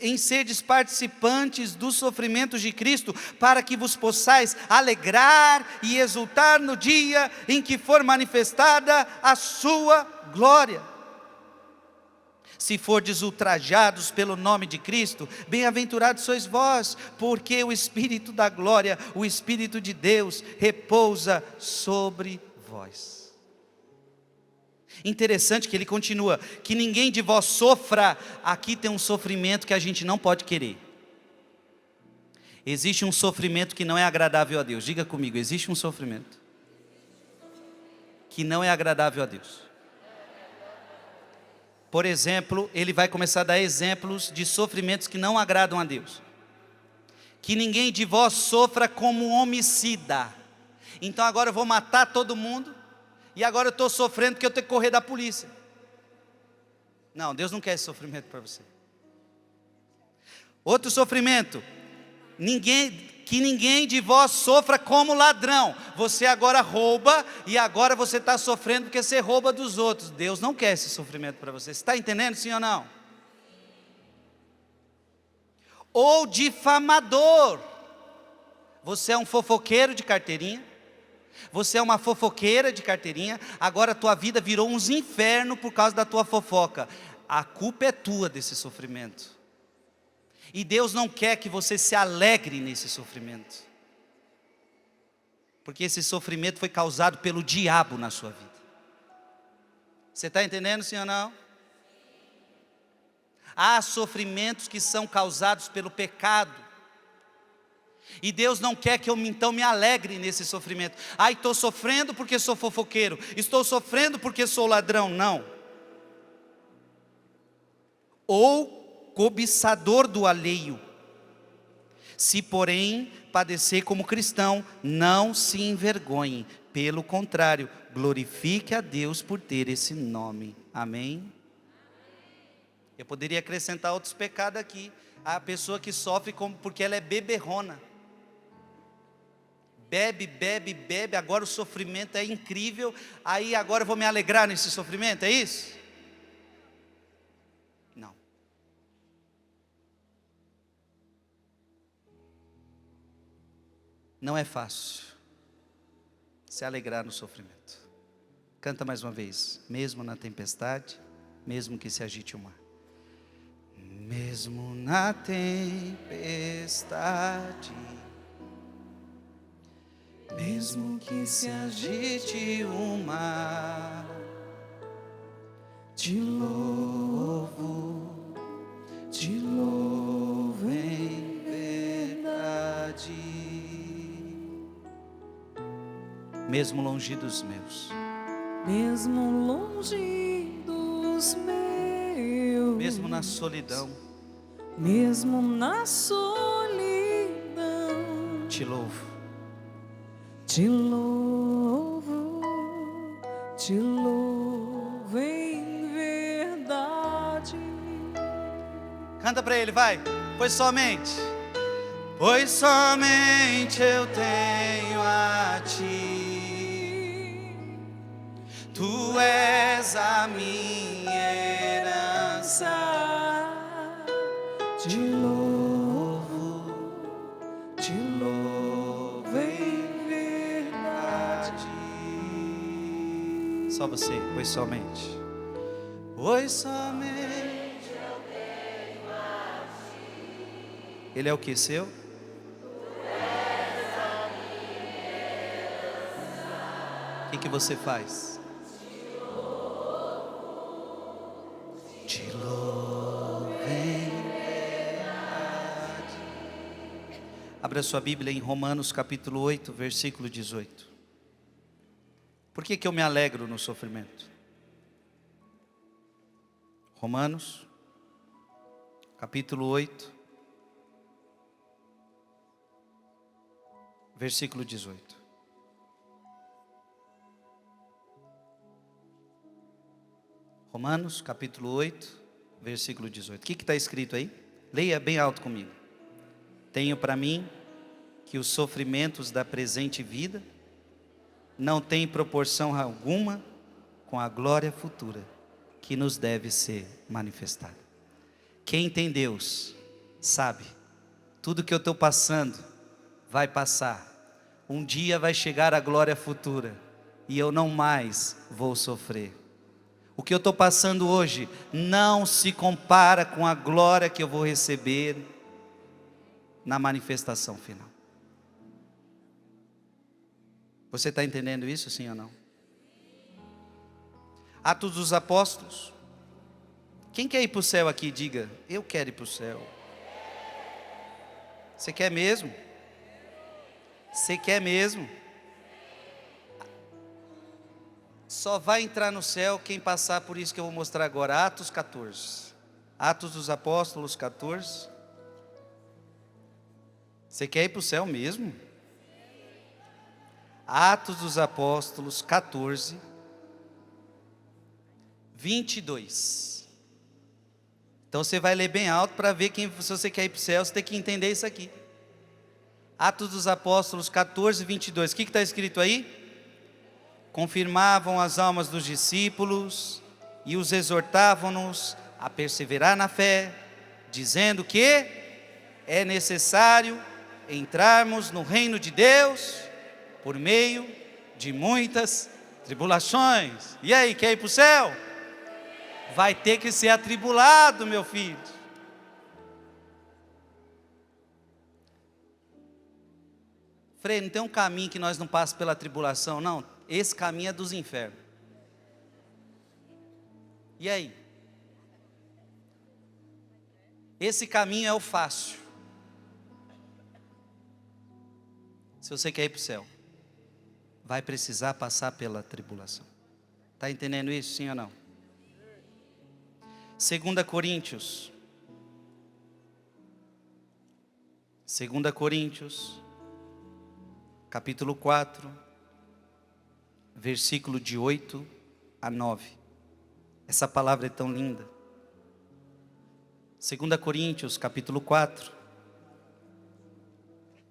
em serdes participantes dos sofrimentos de Cristo, para que vos possais alegrar e exultar no dia em que for manifestada a sua glória. Se fordes ultrajados pelo nome de Cristo, bem-aventurados sois vós, porque o Espírito da glória, o Espírito de Deus, repousa sobre vós. Interessante que ele continua, que ninguém de vós sofra. Aqui tem um sofrimento que a gente não pode querer. Existe um sofrimento que não é agradável a Deus. Diga comigo, existe um sofrimento que não é agradável a Deus. Por exemplo, ele vai começar a dar exemplos de sofrimentos que não agradam a Deus. Que ninguém de vós sofra como homicida. Então agora eu vou matar todo mundo, e agora eu estou sofrendo porque eu tenho que correr da polícia. Não, Deus não quer esse sofrimento para você. Outro sofrimento, que ninguém de vós sofra como ladrão. Você agora rouba, e agora você está sofrendo porque você rouba dos outros. Deus não quer esse sofrimento para você. Você está entendendo, sim ou não? Ou difamador. Você é um fofoqueiro de carteirinha. Você é uma fofoqueira de carteirinha. Agora a tua vida virou uns infernos por causa da tua fofoca. A culpa é tua desse sofrimento. E Deus não quer que você se alegre nesse sofrimento. Porque esse sofrimento foi causado pelo diabo na sua vida. Você está entendendo, sim ou não? Há sofrimentos que são causados pelo pecado. E Deus não quer que eu então me alegre nesse sofrimento. Estou sofrendo porque sou fofoqueiro. Estou sofrendo porque sou ladrão. Não. Ou cobiçador do alheio. Se porém padecer como cristão, não se envergonhe. Pelo contrário, glorifique a Deus por ter esse nome. Amém? Eu poderia acrescentar outros pecados aqui. A pessoa que sofre porque ela é beberrona. Bebe, bebe, bebe, agora o sofrimento é incrível. Aí agora eu vou me alegrar nesse sofrimento, é isso? Não. Não é fácil se alegrar no sofrimento. Canta mais uma vez. Mesmo na tempestade, mesmo que se agite o mar. Mesmo na tempestade, mesmo que se agite o mar, te louvo em verdade. Mesmo longe dos meus, mesmo longe dos meus, mesmo na solidão, mesmo na solidão, te louvo. Te louvo em verdade. Canta para ele, vai. Pois somente eu tenho a ti. Tu és a minha herança. Te louvo em verdade. Só você, pois somente eu tenho a ti. Ele é o que seu? O que você faz? Te louvo em verdade. Abra sua Bíblia em Romanos capítulo 8, versículo 18. Por que eu me alegro no sofrimento? Romanos capítulo 8, versículo 18. Romanos capítulo 8, versículo 18. O que está escrito aí? Leia bem alto comigo. Tenho para mim que os sofrimentos da presente vida não têm proporção alguma com a glória futura que nos deve ser manifestada. Quem tem Deus sabe, tudo que eu estou passando vai passar. Um dia vai chegar a glória futura e eu não mais vou sofrer. O que eu estou passando hoje não se compara com a glória que eu vou receber na manifestação final. Você está entendendo isso, sim ou não? Atos dos Apóstolos. Quem quer ir para o céu aqui, diga, eu quero ir para o céu. Você quer mesmo? Você quer mesmo? Só vai entrar no céu quem passar por isso que eu vou mostrar agora. Atos 14. Atos dos Apóstolos 14. Você quer ir para o céu mesmo? Atos dos Apóstolos 14, 22. Então você vai ler bem alto para ver se você quer ir para o céu, você tem que entender isso aqui. Atos dos Apóstolos 14, 22. O que está escrito aí? Confirmavam as almas dos discípulos e os exortavam-nos a perseverar na fé, dizendo que é necessário entrarmos no reino de Deus por meio de muitas tribulações. E aí, quer ir para o céu? Vai ter que ser atribulado, meu filho. Frei, não tem um caminho que nós não passamos pela tribulação, não. Esse caminho é dos infernos. E aí? Esse caminho é o fácil. Se você quer ir para o céu, vai precisar passar pela tribulação. Está entendendo isso, sim ou não? 2 Coríntios. 2 Coríntios, capítulo 4, versículo de 8 a 9. Essa palavra é tão linda. 2 Coríntios, capítulo 4,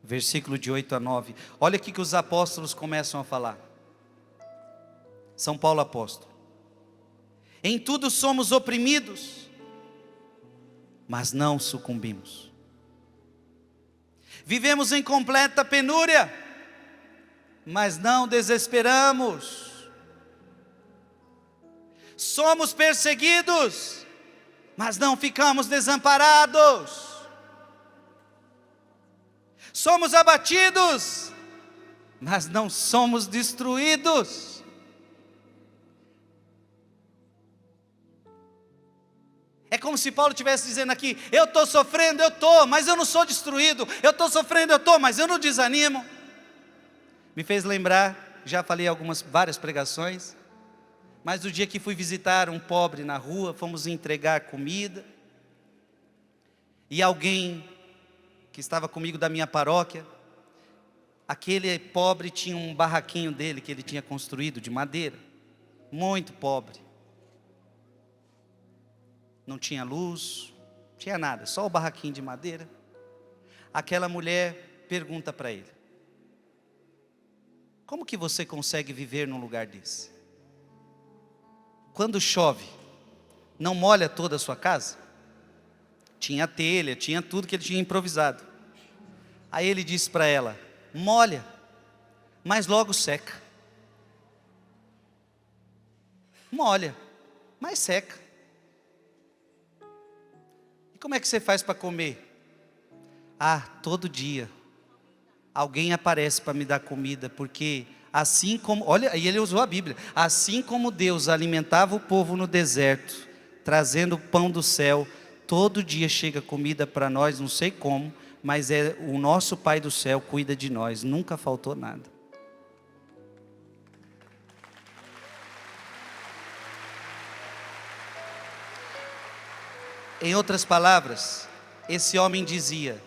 versículo de 8 a 9. Olha o que os apóstolos começam a falar. São Paulo apóstolo. Em tudo somos oprimidos, mas não sucumbimos. Vivemos em completa penúria, mas não desesperamos. Somos perseguidos, mas não ficamos desamparados. Somos abatidos, mas não somos destruídos. É como se Paulo estivesse dizendo aqui: eu estou sofrendo, mas eu não sou destruído. Eu estou sofrendo, mas eu não desanimo. Me fez lembrar, já falei várias pregações, mas do dia que fui visitar um pobre na rua, fomos entregar comida, e alguém que estava comigo da minha paróquia, aquele pobre tinha um barraquinho dele que ele tinha construído de madeira, muito pobre. Não tinha luz, não tinha nada, só o barraquinho de madeira. Aquela mulher pergunta para ele: como que você consegue viver num lugar desse? Quando chove, não molha toda a sua casa? Tinha telha, tinha tudo que ele tinha improvisado. Aí ele disse para ela: molha, mas logo seca. Molha, mas seca. E como é que você faz para comer? Todo dia alguém aparece para me dar comida, porque assim como, olha, e ele usou a Bíblia, assim como Deus alimentava o povo no deserto, trazendo o pão do céu, todo dia chega comida para nós, não sei como, mas o nosso Pai do céu cuida de nós, nunca faltou nada. Em outras palavras, esse homem dizia: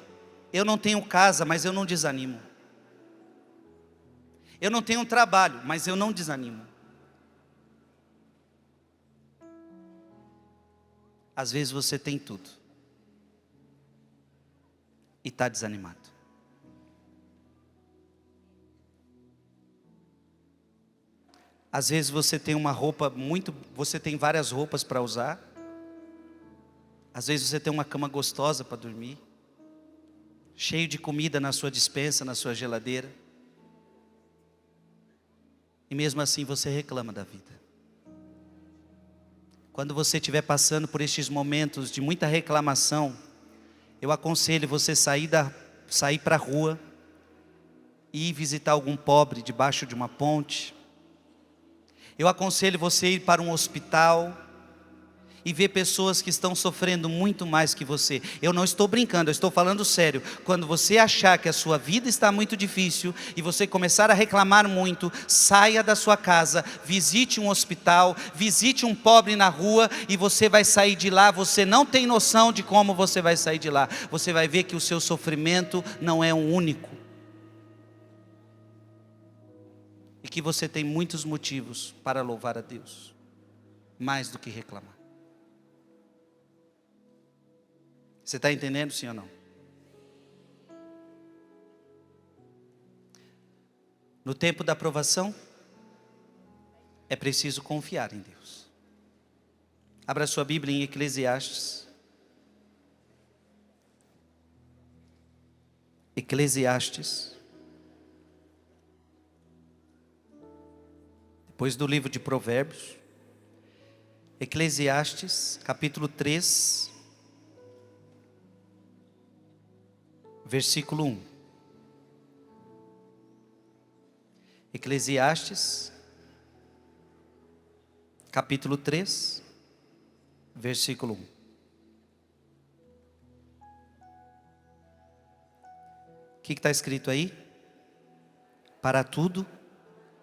eu não tenho casa, mas eu não desanimo. Eu não tenho trabalho, mas eu não desanimo. Às vezes você tem tudo e está desanimado. Às vezes você tem você tem várias roupas para usar. Às vezes você tem uma cama gostosa para dormir, cheio de comida na sua despensa, na sua geladeira. E mesmo assim você reclama da vida. Quando você estiver passando por estes momentos de muita reclamação, eu aconselho você sair para a rua e ir visitar algum pobre debaixo de uma ponte. Eu aconselho você ir para um hospital e ver pessoas que estão sofrendo muito mais que você. Eu não estou brincando, eu estou falando sério. Quando você achar que a sua vida está muito difícil e você começar a reclamar muito, saia da sua casa, visite um hospital, visite um pobre na rua e você vai sair de lá. Você não tem noção de como você vai sair de lá. Você vai ver que o seu sofrimento não é um único. E que você tem muitos motivos para louvar a Deus, mais do que reclamar. Você está entendendo, sim ou não? No tempo da provação, é preciso confiar em Deus. Abra sua Bíblia em Eclesiastes. Eclesiastes. Depois do livro de Provérbios. Eclesiastes, capítulo 3, versículo 1. Eclesiastes, capítulo 3, versículo 1. O que está escrito aí? Para tudo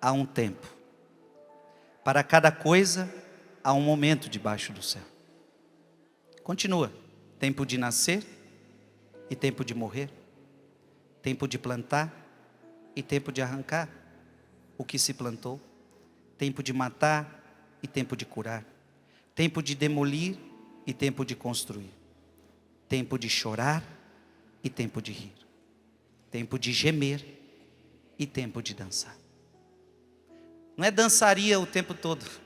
há um tempo, para cada coisa há um momento debaixo do céu. Continua. Tempo de nascer e tempo de morrer. Tempo de plantar e tempo de arrancar o que se plantou. Tempo de matar e tempo de curar. Tempo de demolir e tempo de construir. Tempo de chorar e tempo de rir. Tempo de gemer e tempo de dançar. Não é dançaria o tempo todo.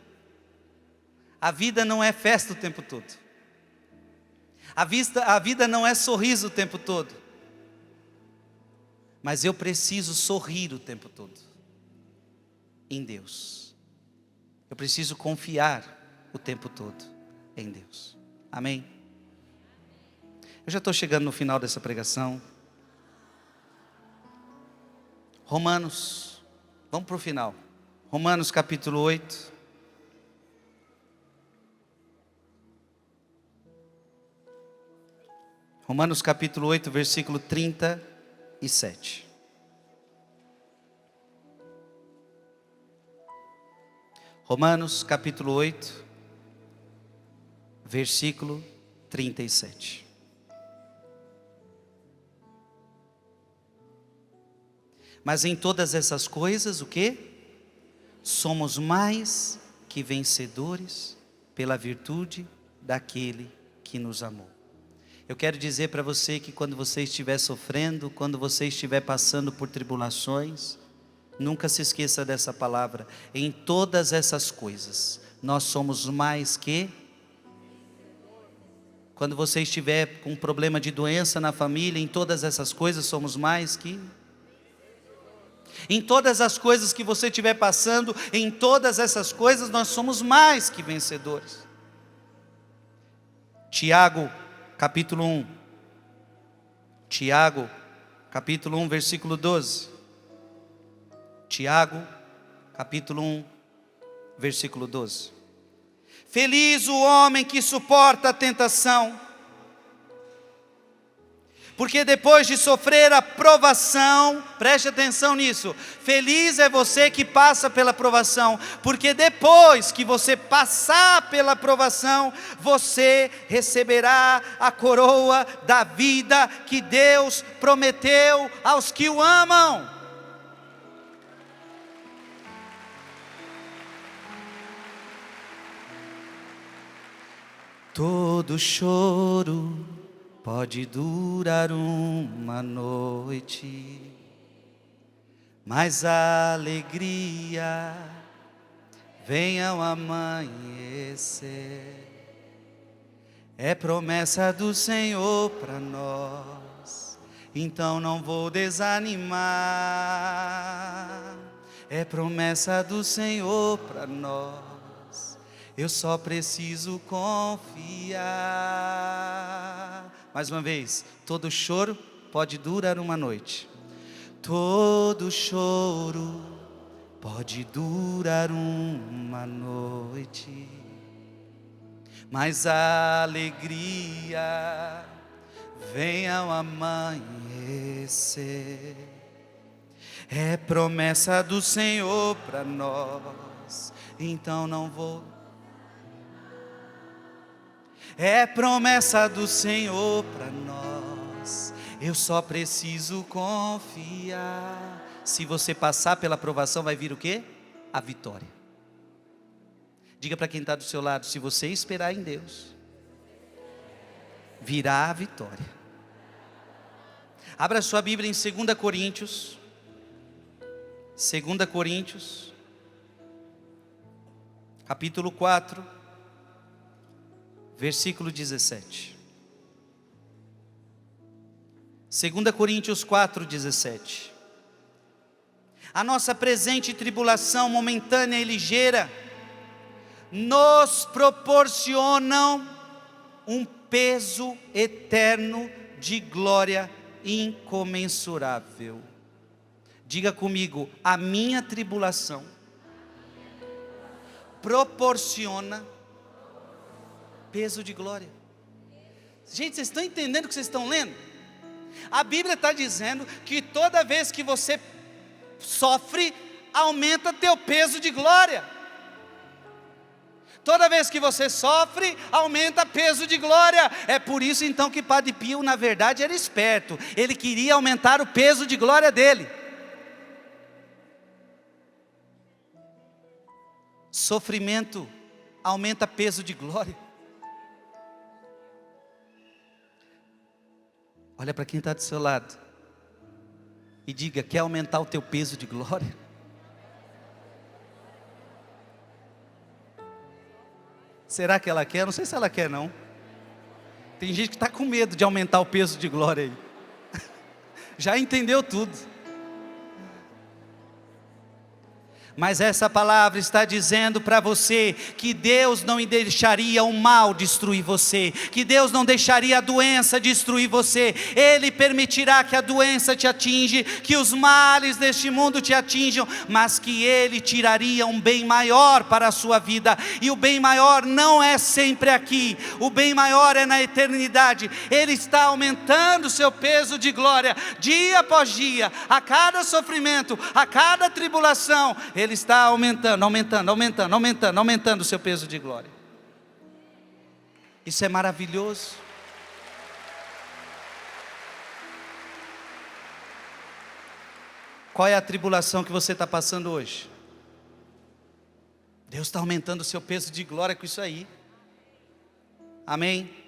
A vida não é festa o tempo todo. A vida não é sorriso o tempo todo. Mas eu preciso sorrir o tempo todo. Em Deus. Eu preciso confiar o tempo todo em Deus. Amém? Eu já estou chegando no final dessa pregação. Romanos, vamos para o final. Romanos capítulo 8. Romanos capítulo 8, versículo 37. Romanos capítulo 8, versículo 37. Mas em todas essas coisas, o quê? Somos mais que vencedores pela virtude daquele que nos amou. Eu quero dizer para você que quando você estiver sofrendo, quando você estiver passando por tribulações, nunca se esqueça dessa palavra. Em todas essas coisas, nós somos mais que... Quando você estiver com um problema de doença na família, em todas essas coisas somos mais que... Em todas as coisas que você estiver passando, em todas essas coisas nós somos mais que vencedores. Tiago, capítulo 1. Tiago, capítulo 1, versículo 12. Tiago, capítulo 1, versículo 12. Feliz o homem que suporta a tentação, porque depois de sofrer a provação, preste atenção nisso, feliz é você que passa pela provação, porque depois que você passar pela provação, você receberá a coroa da vida que Deus prometeu aos que o amam. Todo choro pode durar uma noite, mas a alegria vem ao amanhecer. É promessa do Senhor para nós, então não vou desanimar. É promessa do Senhor para nós. Eu só preciso confiar. Mais uma vez, todo choro pode durar uma noite. Todo choro pode durar uma noite, mas a alegria vem ao amanhecer. É promessa do Senhor para nós, então não vou. É promessa do Senhor para nós, eu só preciso confiar. Se você passar pela provação, vai vir o quê? A vitória. Diga para quem está do seu lado: se você esperar em Deus, virá a vitória. Abra sua Bíblia em 2 Coríntios. 2 Coríntios, capítulo 4, versículo 17. 2 Coríntios 4, 17. A nossa presente tribulação momentânea e ligeira nos proporcionam um peso eterno de glória incomensurável. Diga comigo: a minha tribulação proporciona peso de glória. Gente, vocês estão entendendo o que vocês estão lendo? A Bíblia está dizendo que toda vez que você sofre, aumenta teu peso de glória. Toda vez que você sofre, aumenta peso de glória. É por isso então que Padre Pio, na verdade, era esperto. Ele queria aumentar o peso de glória dele. Sofrimento aumenta peso de glória. Olha para quem está do seu lado e diga: quer aumentar o teu peso de glória? Será que ela quer? Não sei se ela quer não. Tem gente que está com medo de aumentar o peso de glória aí. Já entendeu tudo. Mas essa palavra está dizendo para você que Deus não deixaria o mal destruir você, que Deus não deixaria a doença destruir você. Ele permitirá que a doença te atinja, que os males deste mundo te atinjam, mas que Ele tiraria um bem maior para a sua vida. E o bem maior não é sempre aqui, o bem maior é na eternidade. Ele está aumentando o seu peso de glória, dia após dia, a cada sofrimento, a cada tribulação. Ele está aumentando o seu peso de glória. Isso é maravilhoso. Qual é a tribulação que você está passando hoje? Deus está aumentando o seu peso de glória com isso aí. Amém?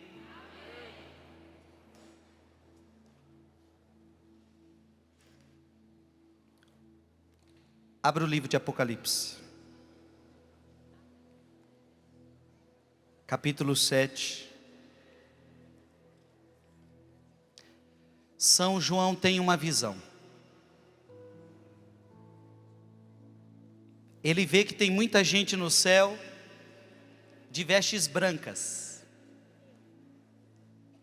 Abra o livro de Apocalipse, capítulo 7. São João tem uma visão. Ele vê que tem muita gente no céu de vestes brancas.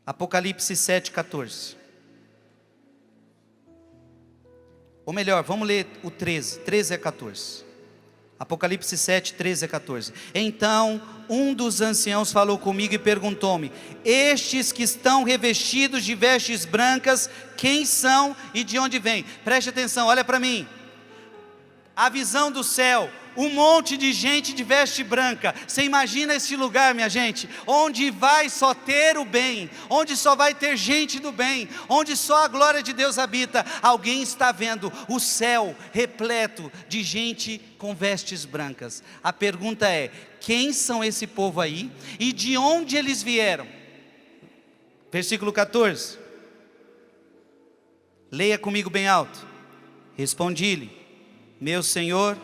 Apocalipse 7, 14. Ou melhor, vamos ler o 13 a 14. Apocalipse 7, 13 a 14. Então um dos anciãos falou comigo e perguntou-me: estes que estão revestidos de vestes brancas, quem são e de onde vêm? Preste atenção, olha para mim. A visão do céu, um monte de gente de veste branca. Você imagina esse lugar, minha gente, onde vai só ter o bem, onde só vai ter gente do bem, onde só a glória de Deus habita. Alguém está vendo o céu repleto de gente com vestes brancas. A pergunta é: quem são esse povo aí e de onde eles vieram? Versículo 14. Leia comigo bem alto. Respondi-lhe: meu Senhor,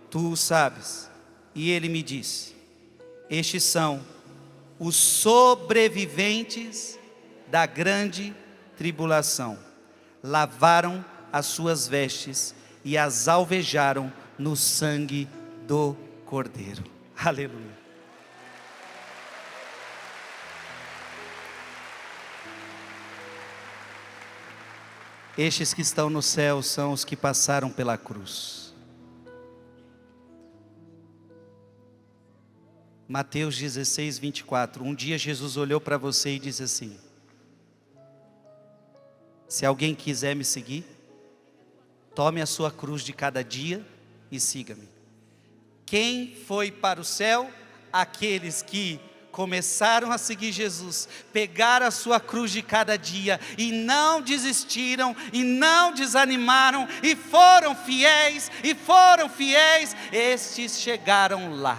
tu o sabes. E ele me disse: estes são os sobreviventes da grande tribulação. Lavaram as suas vestes e as alvejaram no sangue do Cordeiro. Aleluia. Estes que estão no céu são os que passaram pela cruz. Mateus 16, 24. Um dia Jesus olhou para você e disse assim: se alguém quiser me seguir, tome a sua cruz de cada dia e siga-me. Quem foi para o céu? Aqueles que começaram a seguir Jesus, pegaram a sua cruz de cada dia e não desistiram e não desanimaram e foram fiéis, estes chegaram lá,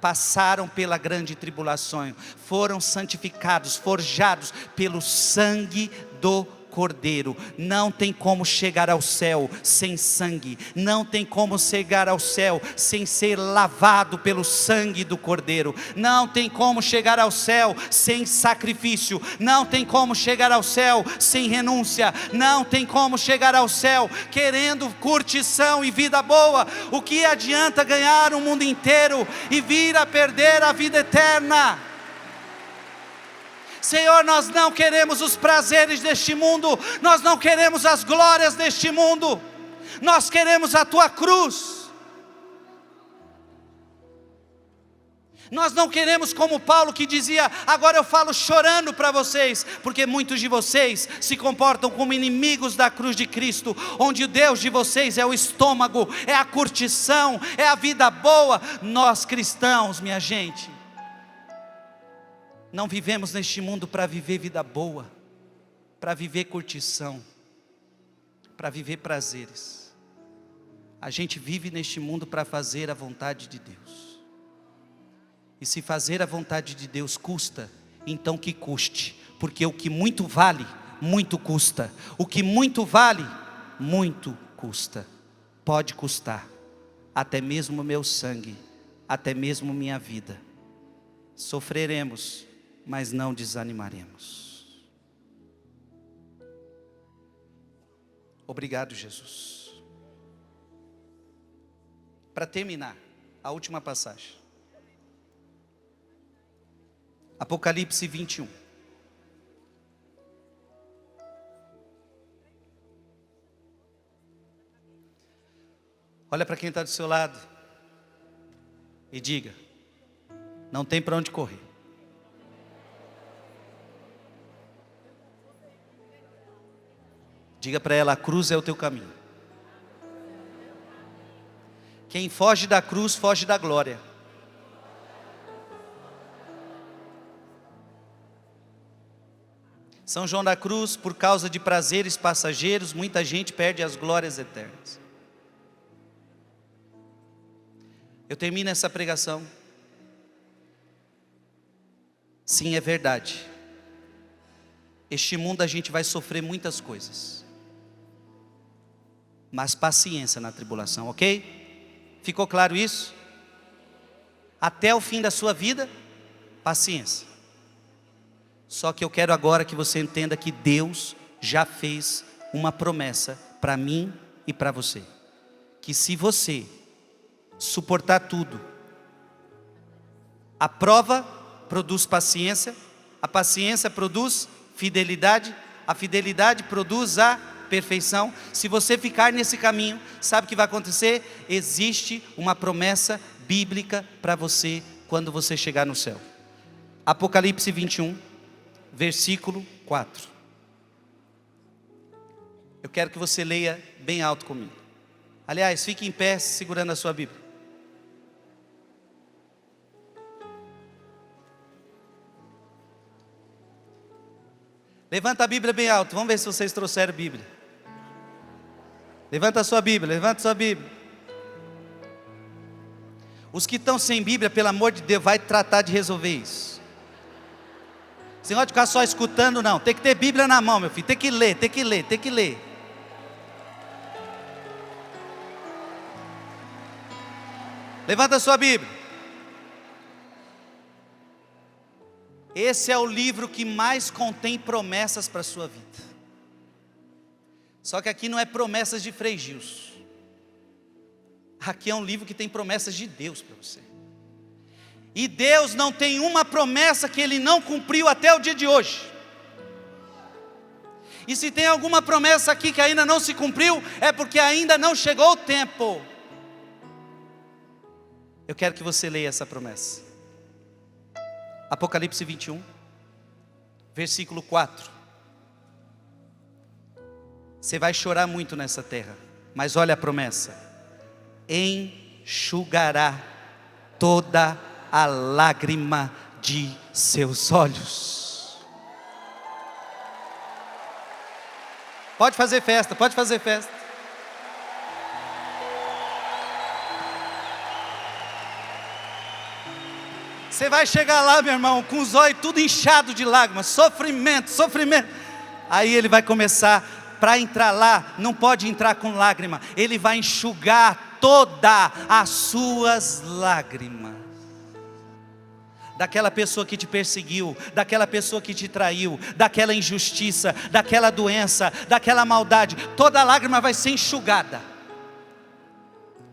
passaram pela grande tribulação, foram santificados, forjados pelo sangue do Cordeiro. Não tem como chegar ao céu sem sangue, não tem como chegar ao céu sem ser lavado pelo sangue do Cordeiro, não tem como chegar ao céu sem sacrifício, não tem como chegar ao céu sem renúncia, não tem como chegar ao céu querendo curtição e vida boa. O que adianta ganhar o mundo inteiro e vir a perder a vida eterna? Senhor, nós não queremos os prazeres deste mundo, nós não queremos as glórias deste mundo, nós queremos a Tua cruz. Nós não queremos como Paulo, que dizia: agora eu falo chorando para vocês, porque muitos de vocês se comportam como inimigos da cruz de Cristo, onde o Deus de vocês é o estômago, é a curtição, é a vida boa. Nós cristãos, minha gente, não vivemos neste mundo para viver vida boa, para viver curtição, para viver prazeres. A gente vive neste mundo para fazer a vontade de Deus. E se fazer a vontade de Deus custa, então que custe, porque o que muito vale, muito custa. O que muito vale, muito custa. Pode custar, até mesmo meu sangue, até mesmo minha vida. Sofreremos, mas não desanimaremos. Obrigado, Jesus. Para terminar, a última passagem. Apocalipse 21. Olha para quem está do seu lado e diga: não tem para onde correr. Diga para ela: a cruz é o teu caminho. Quem foge da cruz, foge da glória. São João da Cruz, por causa de prazeres passageiros, muita gente perde as glórias eternas. Eu termino essa pregação. Sim, é verdade. Este mundo a gente vai sofrer muitas coisas, mas paciência na tribulação, ok? Ficou claro isso? Até o fim da sua vida, paciência. Só que eu quero agora que você entenda que Deus já fez uma promessa para mim e para você, que se você suportar tudo, a prova produz paciência, a paciência produz fidelidade, a fidelidade produz a perfeição. Se você ficar nesse caminho, sabe o que vai acontecer? Existe uma promessa bíblica para você quando você chegar no céu. Apocalipse 21, versículo 4. Eu quero que você leia bem alto comigo. Aliás, fique em pé segurando a sua Bíblia. Levanta a Bíblia bem alto, vamos ver se vocês trouxeram Bíblia. Levanta a sua Bíblia, levanta a sua Bíblia. Os que estão sem Bíblia, pelo amor de Deus, vai tratar de resolver isso. Você não pode ficar só escutando, não. Tem que ter Bíblia na mão, meu filho. Tem que ler, tem que ler, tem que ler. Levanta a sua Bíblia. Esse é o livro que mais contém promessas para a sua vida. Só que aqui não é promessas de Frei Gilson. Aqui é um livro que tem promessas de Deus para você. E Deus não tem uma promessa que Ele não cumpriu até o dia de hoje. E se tem alguma promessa aqui que ainda não se cumpriu, é porque ainda não chegou o tempo. Eu quero que você leia essa promessa. Apocalipse 21, versículo 4. Você vai chorar muito nessa terra, mas olha a promessa: enxugará toda a lágrima de seus olhos. Pode fazer festa, pode fazer festa. Você vai chegar lá, meu irmão, com os olhos tudo inchado de lágrimas, sofrimento, sofrimento. Aí ele vai começar, para entrar lá, não pode entrar com lágrima, ele vai enxugar todas as suas lágrimas. Daquela pessoa que te perseguiu, daquela pessoa que te traiu, daquela injustiça, daquela doença, daquela maldade, toda a lágrima vai ser enxugada.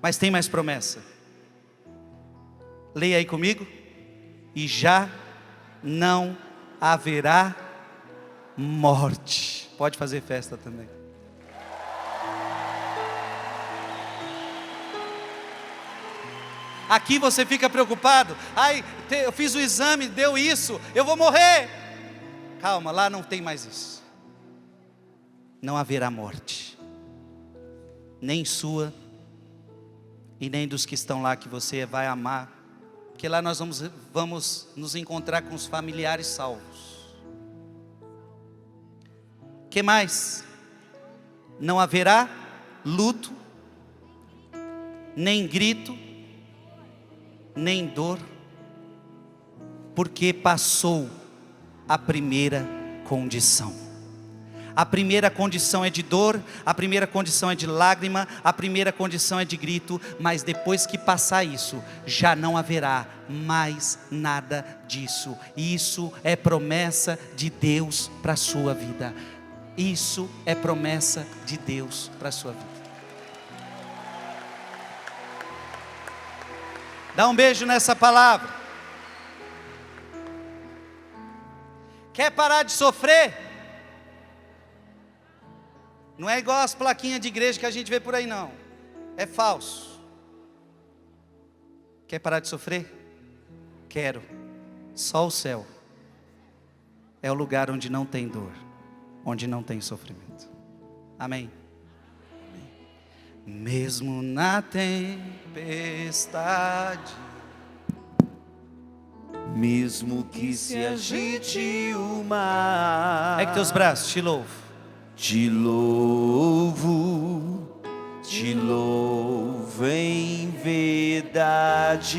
Mas tem mais promessa. Leia aí comigo. E já não haverá morte. Pode fazer festa também. Aqui você fica preocupado. Ai, eu fiz o exame, deu isso, eu vou morrer. Calma, lá não tem mais isso. Não haverá morte, nem sua e nem dos que estão lá, que você vai amar, porque lá nós vamos nos encontrar com os familiares salvos. Que mais? Não haverá luto, nem grito, nem dor, porque passou a primeira condição. A primeira condição é de dor, a primeira condição é de lágrima, a primeira condição é de grito, mas depois que passar isso, já não haverá mais nada disso. Isso é promessa de Deus para a sua vida. Isso é promessa de Deus para a sua vida. Dá um beijo nessa palavra. Quer parar de sofrer? Não é igual as plaquinhas de igreja que a gente vê por aí, não. É falso. Quer parar de sofrer? Quero. Só o céu é o lugar onde não tem dor, onde não tem sofrimento. Amém? Amém. Mesmo na tempestade, mesmo que se agite o mar, ergue teus braços, te louvo. Te louvo em verdade.